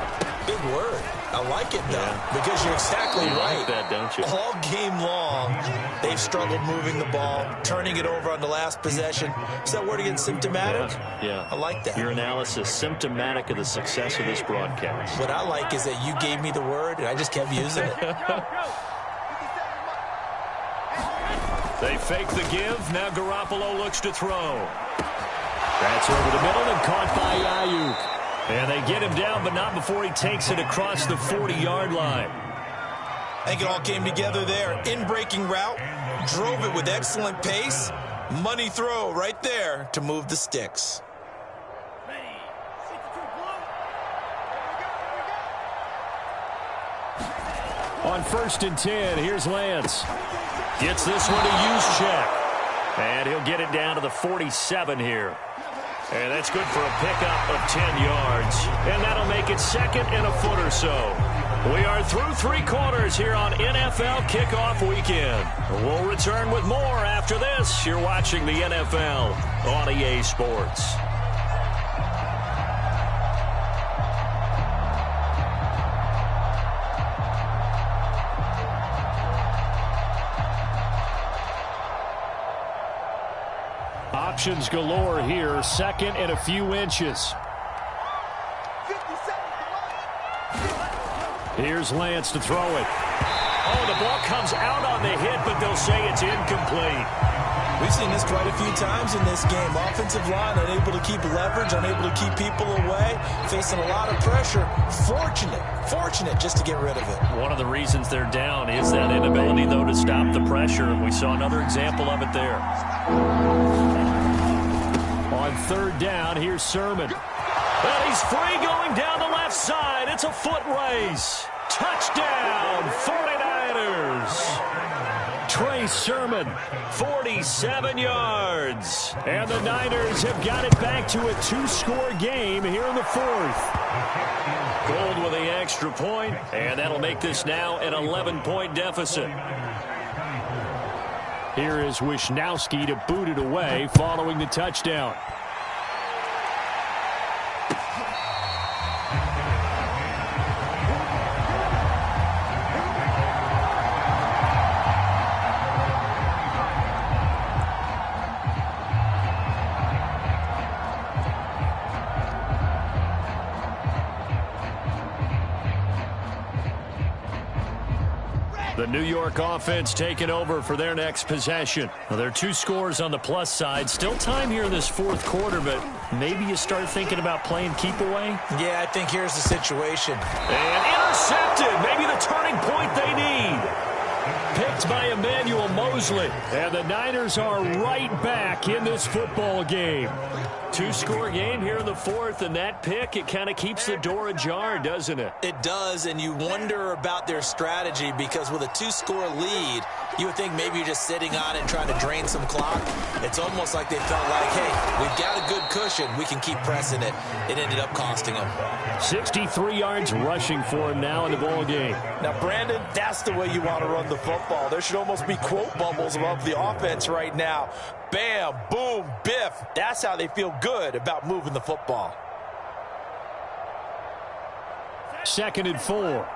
Big word. I like it, though, because you're exactly right. Like that, don't you? All game long, they've struggled moving the ball, turning it over on the last possession. Is that word again, symptomatic? Yeah. I like that. Your analysis, symptomatic of the success of this broadcast. What I like is that you gave me the word, and I just kept using it. They fake the give. Now Garoppolo looks to throw. That's over the middle and caught by Ayuk. And they get him down, but not before he takes it across the 40-yard line. I think it all came together there. In-breaking route, drove it with excellent pace. Money throw right there to move the sticks. On 1st and 10, here's Lance. Gets this one to use check. And he'll get it down to the 47 here. And that's good for a pickup of 10 yards. And that'll make it 2nd and a foot or so. We are through 3 quarters here on NFL Kickoff Weekend. We'll return with more after this. You're watching the NFL on EA Sports. Options galore here. 2nd and a few inches. Here's Lance to throw it. Oh, the ball comes out on the hit, but they'll say it's incomplete. We've seen this quite a few times in this game. Offensive line unable to keep leverage, unable to keep people away, facing a lot of pressure. Fortunate just to get rid of it. One of the reasons they're down is that inability, though, to stop the pressure. We saw another example of it there. On 3rd down, here's Sermon. And he's free going down the left side. It's a foot race. Touchdown, 49ers. Trey Sermon, 47 yards. And the Niners have got it back to a 2-score game here in the 4th. Gold with the extra point, and that'll make this now an 11-point deficit. Here is Wisnowski to boot it away following the touchdown. The New York offense taking over for their next possession. Well, there are 2 scores on the plus side. Still time here in this 4th quarter, but maybe you start thinking about playing keep away? Yeah, I think here's the situation. And intercepted. Maybe the turning point they need. Picked by Emmanuel Mosley. And the Niners are right back in this football game. 2-score game here in the 4th, and that pick, it kind of keeps the door ajar, doesn't it? It does, and you wonder about their strategy because with a 2-score lead, you would think maybe you're just sitting on it and trying to drain some clock. It's almost like they felt like, hey, we've got a good cushion. We can keep pressing it. It ended up costing them. 63 yards rushing for him now in the ball game. Now, Brandon, that's the way you want to run the football. There should almost be quote bubbles above the offense right now. Bam, boom, biff. That's how they feel good about moving the football. 2nd and 4.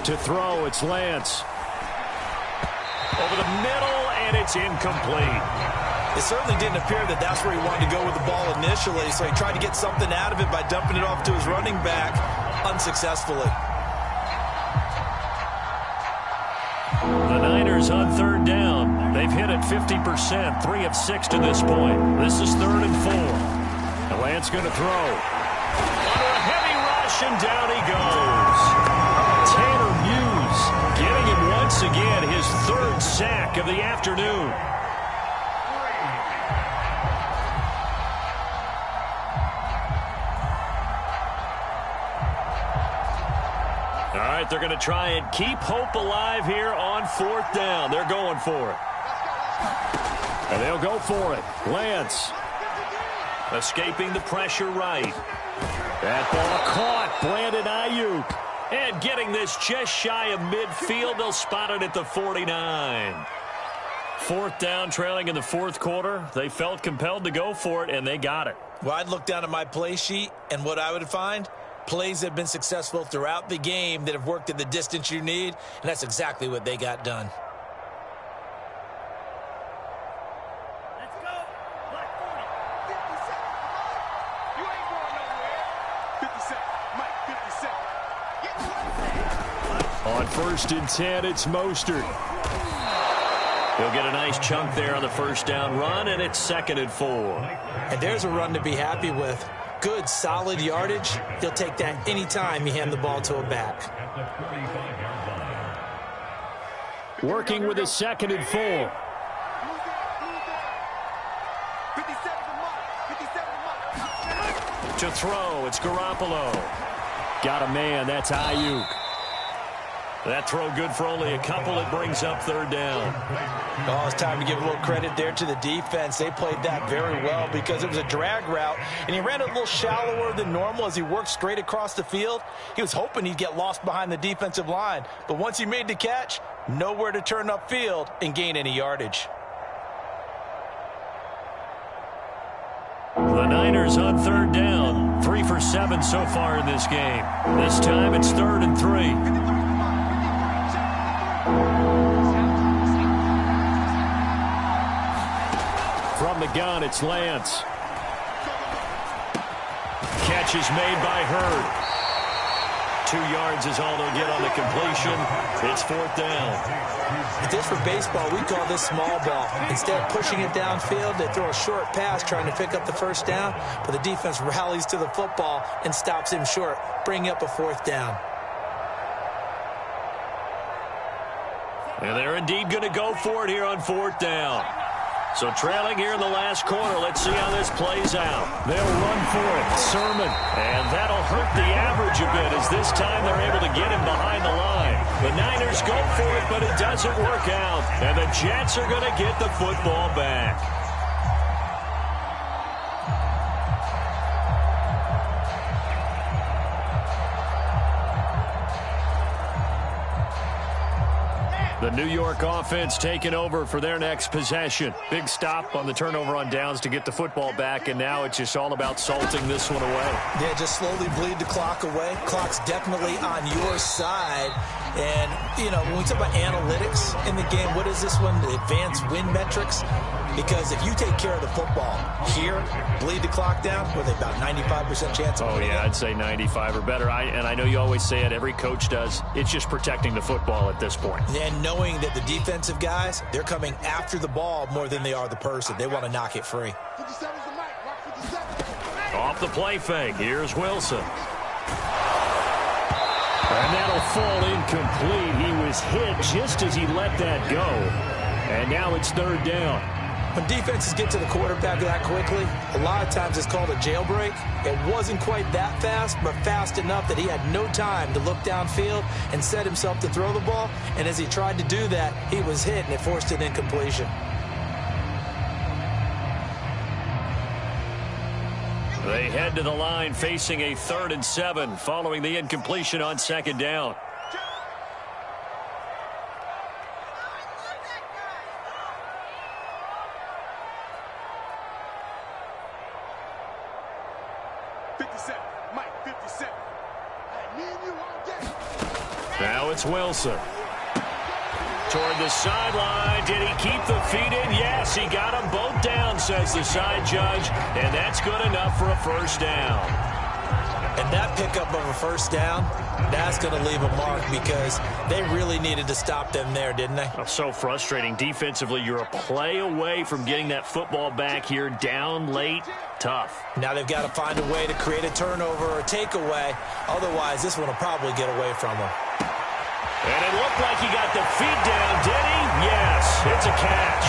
To throw, it's Lance. Over the middle, and it's incomplete. It certainly didn't appear that that's where he wanted to go with the ball initially, so he tried to get something out of it by dumping it off to his running back unsuccessfully. The Niners on 3rd down. They've hit it 50%, 3 of 6 to this point. This is 3rd and 4. And Lance going to throw. Under a heavy rush, and down he goes. Tanner Muse getting him once again his 3rd sack of the afternoon. All right, they're going to try and keep hope alive here on 4th down. They're going for it. And they'll go for it. Lance escaping the pressure right. That ball caught. Brandon Ayuk. And getting this just shy of midfield. They'll spot it at the 49. 4th down, trailing in the 4th quarter. They felt compelled to go for it, and they got it. Well, I'd look down at my play sheet, and what I would find, plays that have been successful throughout the game that have worked at the distance you need, and that's exactly what they got done. Let's go. Black 40. 57. You ain't going nowhere. 57. Mike, 57. Get On 1st and 10, it's Mostert. He'll get a nice chunk there on the first down run, and it's 2nd and 4. And there's a run to be happy with. Good, solid yardage. He'll take that anytime you hand the ball to a back. Working with a 2nd and 4. To throw, it's Garoppolo. Got a man, that's Ayuk. That throw good for only a couple. It brings up 3rd down. Oh, it's time to give a little credit there to the defense. They played that very well because it was a drag route, and he ran a little shallower than normal as he worked straight across the field. He was hoping he'd get lost behind the defensive line, but once he made the catch, nowhere to turn upfield and gain any yardage. The Niners on 3rd down. 3 for 7 so far in this game. This time it's 3rd and 3. From the gun, it's Lance. Catch is made by Hurd. 2 yards is all they'll get on the completion. It's 4th down. If this were baseball, we call this small ball. Instead of pushing it downfield, they throw a short pass trying to pick up the 1st down, but the defense rallies to the football and stops him short, bringing up a 4th down. And they're indeed going to go for it here on 4th down. So trailing here in the last quarter. Let's see how this plays out. They'll run for it. Sermon. And that'll hurt the average a bit as this time they're able to get him behind the line. The Niners go for it, but it doesn't work out. And the Jets are going to get the football back. The New York offense taking over for their next possession. Big stop on the turnover on downs to get the football back, and now it's just all about salting this one away. Yeah, just slowly bleed the clock away. Clock's definitely on your side. And, you know, when we talk about analytics in the game, what is this one? The advanced win metrics? Because if you take care of the football here, bleed the clock down, with about 95% chance of winning. Oh, yeah, I'd say 95 or better. And I know you always say it, every coach does. It's just protecting the football at this point. And knowing that the defensive guys, they're coming after the ball more than they are the person. They want to knock it free. Off the play fake. Here's Wilson. And that'll fall incomplete. He was hit just as he let that go. And now it's 3rd down. When defenses get to the quarterback that quickly, a lot of times it's called a jailbreak. It wasn't quite that fast, but fast enough that he had no time to look downfield and set himself to throw the ball. And as he tried to do that, he was hit, and it forced an incompletion. They head to the line facing a 3rd and 7 following the incompletion on 2nd down. Now it's Wilson. Toward the sideline. Did he keep the feet in? Yes, he got them both down, says the side judge. And that's good enough for a 1st down. And that pickup of a 1st down, that's going to leave a mark because they really needed to stop them there, didn't they? Oh, so frustrating. Defensively, you're a play away from getting that football back here down late. Tough. Now they've got to find a way to create a turnover or a takeaway. Otherwise, this one will probably get away from them. And it looked like he got the feet down, did he? Yes, it's a catch.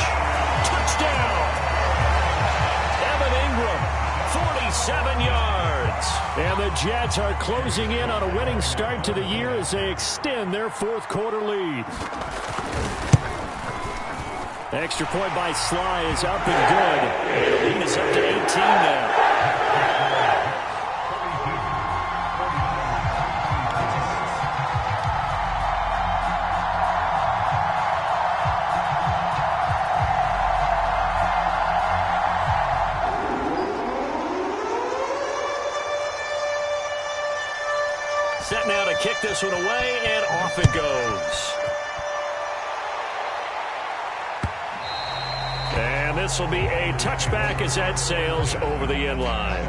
Touchdown! Evan Ingram, 47 yards. And the Jets are closing in on a winning start to the year as they extend their 4th quarter lead. Extra point by Sly is up and good. The lead is up to 18 now. Set now to kick this one away, and off it goes. And this will be a touchback as that sails over the end line.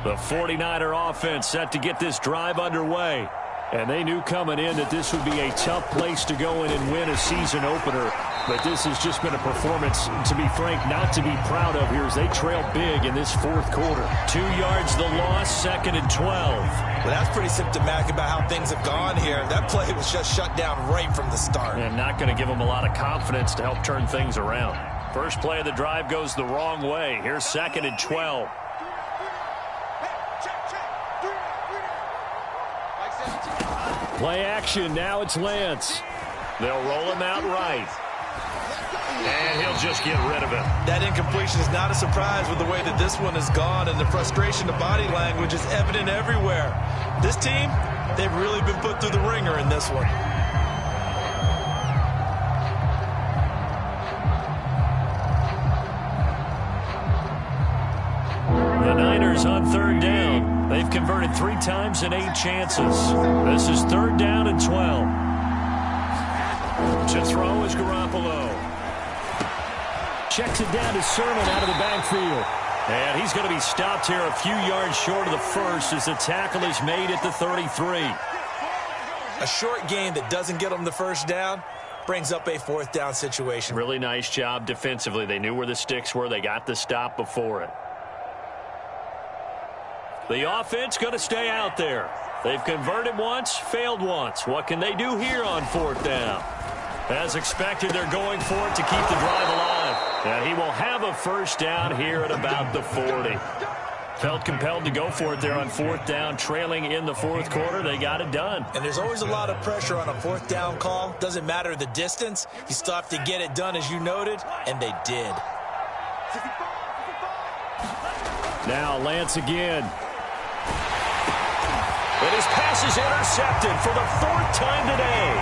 The 49er offense set to get this drive underway. And they knew coming in that this would be a tough place to go in and win a season opener. But this has just been a performance, to be frank, not to be proud of here as they trail big in this fourth quarter. 2 yards the loss, 2nd and 12. Well, that's pretty symptomatic about how things have gone here. That play was just shut down right from the start. And not going to give them a lot of confidence to help turn things around. First play of the drive goes the wrong way. Here's 2nd and 12. Play action. Now it's Lance. They'll roll him out right. And he'll just get rid of it. That incompletion is not a surprise with the way that this one has gone, and the frustration of body language is evident everywhere. This team, they've really been put through the ringer in this one. The Niners on 3rd down. They've converted 3 times in 8 chances. This is 3rd down and 12. To throw is Garoppolo. Checks it down to Sermon out of the backfield. And he's going to be stopped here a few yards short of the first as the tackle is made at the 33. A short gain that doesn't get them the first down brings up a 4th down situation. Really nice job defensively. They knew where the sticks were. They got the stop before it. The offense going to stay out there. They've converted once, failed once. What can they do here on 4th down? As expected, they're going for it to keep the drive alive. And he will have a first down here at about the 40. Felt compelled to go for it there on 4th down, trailing in the 4th quarter. They got it done. And there's always a lot of pressure on a 4th down call. Doesn't matter the distance. You still have to get it done, as you noted, and they did. Now Lance again. But his pass is intercepted for the 4th time today.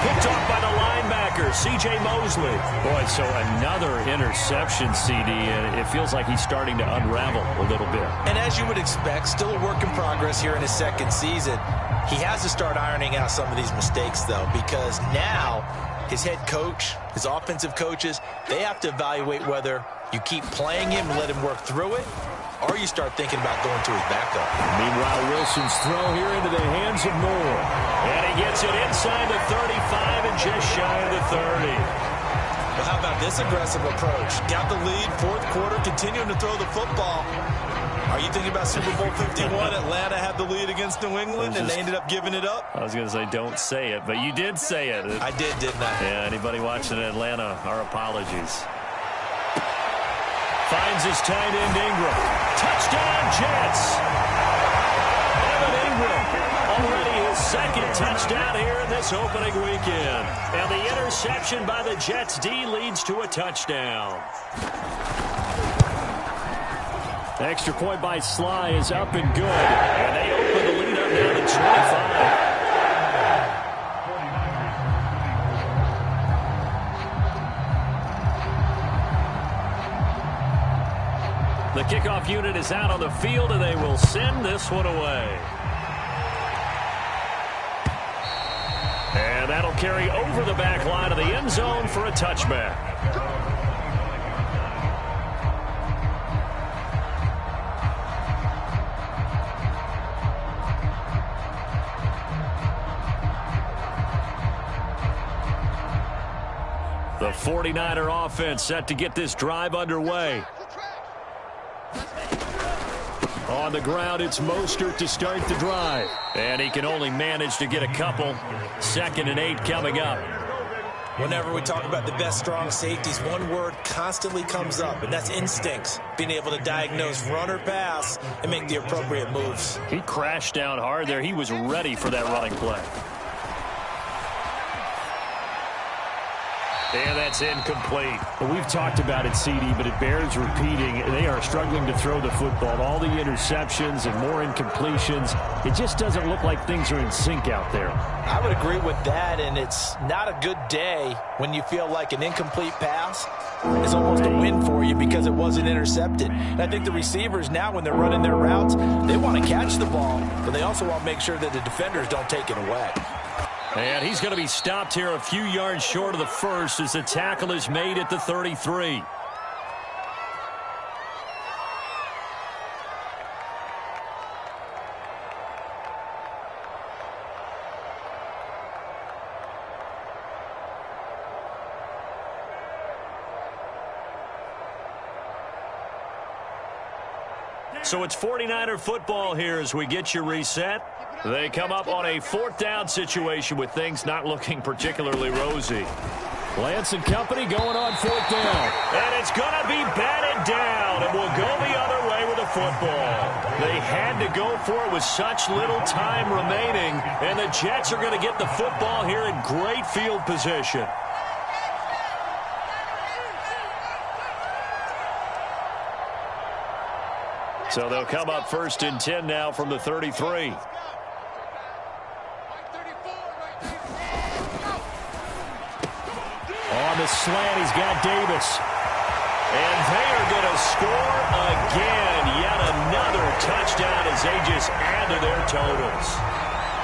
Picked off by the linebacker, C.J. Mosley. Boy, so another interception, CD, and it feels like he's starting to unravel a little bit. And as you would expect, still a work in progress here in his 2nd season. He has to start ironing out some of these mistakes, though, because now his head coach, his offensive coaches, they have to evaluate whether you keep playing him and let him work through it, or you start thinking about going to his backup. Meanwhile, Wilson's throw here into the hands of Moore. And he gets it inside the 35 and just shy of the 30. Well, how about this aggressive approach? Got the lead, 4th quarter, continuing to throw the football. Are you thinking about Super Bowl 51? Atlanta had the lead against New England, and they ended up giving it up? I was going to say, don't say it, but you did say it. I did, didn't I? Yeah, anybody watching Atlanta, our apologies. Finds his tight end, Ingram. Touchdown, Jets. Evan Ingram, already his 2nd touchdown here in this opening weekend. And the interception by the Jets D leads to a touchdown. The extra point by Sly is up and good. And they open the lead up now to 25. The kickoff unit is out on the field, and they will send this one away. And that'll carry over the back line of the end zone for a touchback. The 49er offense set to get this drive underway. On the ground, it's Mostert to start the drive. And he can only manage to get a couple. 2nd and 8 coming up. Whenever we talk about the best strong safeties, one word constantly comes up, and that's instincts. Being able to diagnose run or pass and make the appropriate moves. He crashed down hard there. He was ready for that running play. And that's incomplete. Well, we've talked about it, CD, but it bears repeating. They are struggling to throw the football. All the interceptions and more incompletions. It just doesn't look like things are in sync out there. I would agree with that, and it's not a good day when you feel like an incomplete pass is almost a win for you because it wasn't intercepted. And I think the receivers now, when they're running their routes, they want to catch the ball, but they also want to make sure that the defenders don't take it away. And he's going to be stopped here a few yards short of the first as the tackle is made at the 33. So it's 49er football here as we get you reset. They come up on a 4th down situation with things not looking particularly rosy. Lance and company going on 4th down. And it's going to be batted down, and we'll go the other way with the football. They had to go for it with such little time remaining, and the Jets are going to get the football here in great field position. So they'll come up 1st and 10 now from the 33. On the slant, he's got Davis. And they are going to score again. Yet another touchdown as they just add to their totals.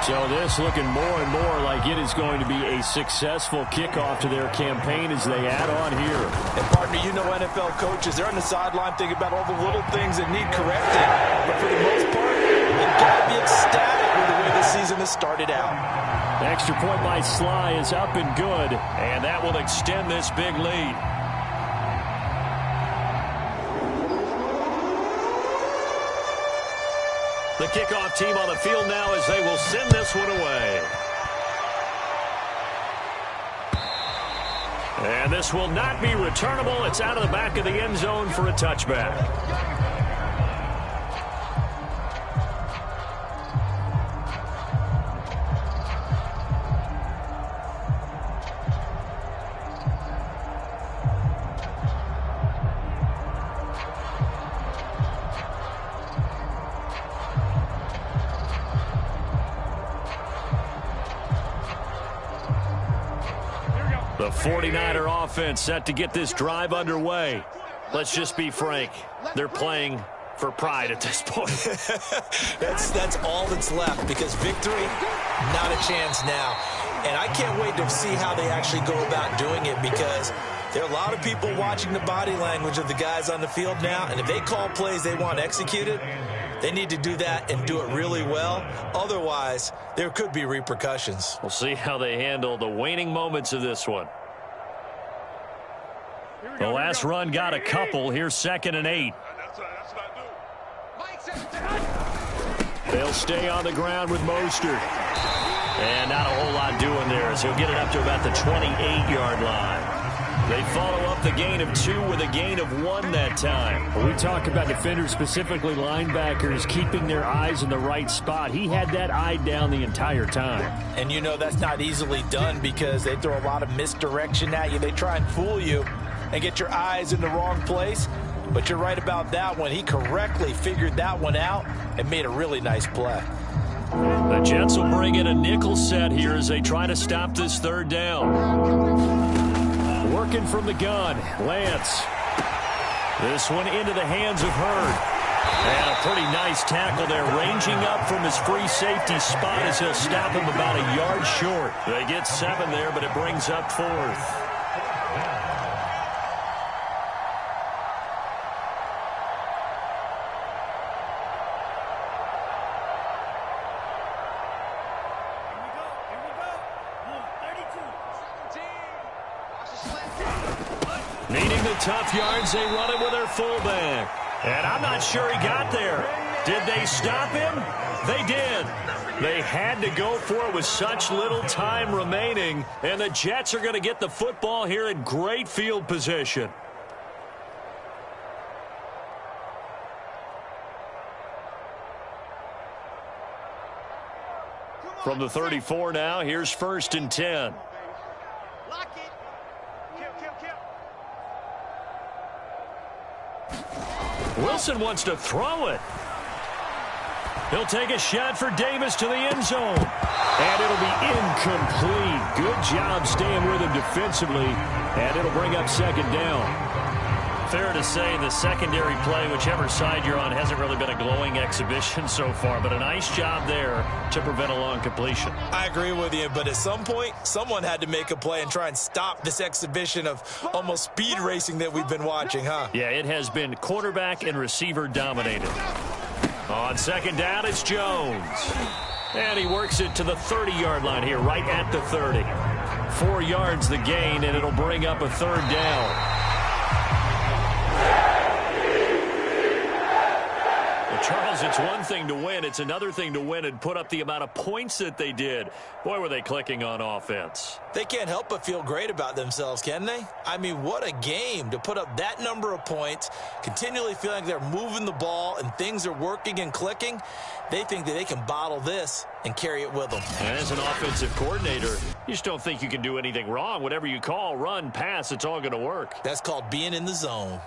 So this looking more and more like it is going to be a successful kickoff to their campaign as they add on here. And partner, you know NFL coaches, they're on the sideline thinking about all the little things that need correcting. But for the most part, they've got to be ecstatic with the way this season has started out. The extra point by Sly is up and good. And that will extend this big lead. The kickoff team on the field now as they will send this one away. And this will not be returnable. It's out of the back of the end zone for a touchback. The 49er offense set to get this drive underway. Let's just be frank. They're playing for pride at this point. That's all that's left, because victory, not a chance now. And I can't wait to see how they actually go about doing it, because there are a lot of people watching the body language of the guys on the field now, and if they call plays they want executed, they need to do that and do it really well. Otherwise, there could be repercussions. We'll see how they handle the waning moments of this one. The last run got a couple. Here's 2nd and 8. They'll stay on the ground with Mostert. And not a whole lot doing there as he'll get it up to about the 28-yard line. They follow up the gain of 2 with a gain of 1 that time. When we talk about defenders, specifically linebackers, keeping their eyes in the right spot. He had that eye down the entire time. And you know that's not easily done, because they throw a lot of misdirection at you. They try and fool you and get your eyes in the wrong place. But you're right about that one. He correctly figured that one out and made a really nice play. The Jets will bring in a nickel set here as they try to stop this 3rd down. Working from the gun, Lance. This one into the hands of Hurd. And a pretty nice tackle there, ranging up from his free safety spot as he'll stop him about a yard short. They get 7 there, but it brings up 4th. Needing the tough yards, they run it with their fullback. And I'm not sure he got there. Did they stop him? They did. They had to go for it with such little time remaining. And the Jets are going to get the football here in great field position. From the 34 now, here's 1st and 10. Lock it. Wilson wants to throw it. He'll take a shot for Davis to the end zone. And it'll be incomplete. Good job staying with him defensively. And it'll bring up 2nd down. Fair to say the secondary play, whichever side you're on, hasn't really been a glowing exhibition so far. But a nice job there to prevent a long completion. I agree with you, but at some point, someone had to make a play and try and stop this exhibition of almost speed racing that we've been watching, huh? Yeah, it has been quarterback and receiver dominated. On 2nd down, it's Jones. And he works it to the 30-yard line here, right at the 30. 4 yards the gain, and it'll bring up a 3rd down. because it's one thing to win. It's another thing to win and put up the amount of points that they did. Boy, were they clicking on offense. They can't help but feel great about themselves, can they? I mean, what a game to put up that number of points, continually feeling like they're moving the ball and things are working and clicking. They think that they can bottle this and carry it with them. And as an offensive coordinator, you just don't think you can do anything wrong. Whatever you call, run, pass, it's all going to work. That's called being in the zone.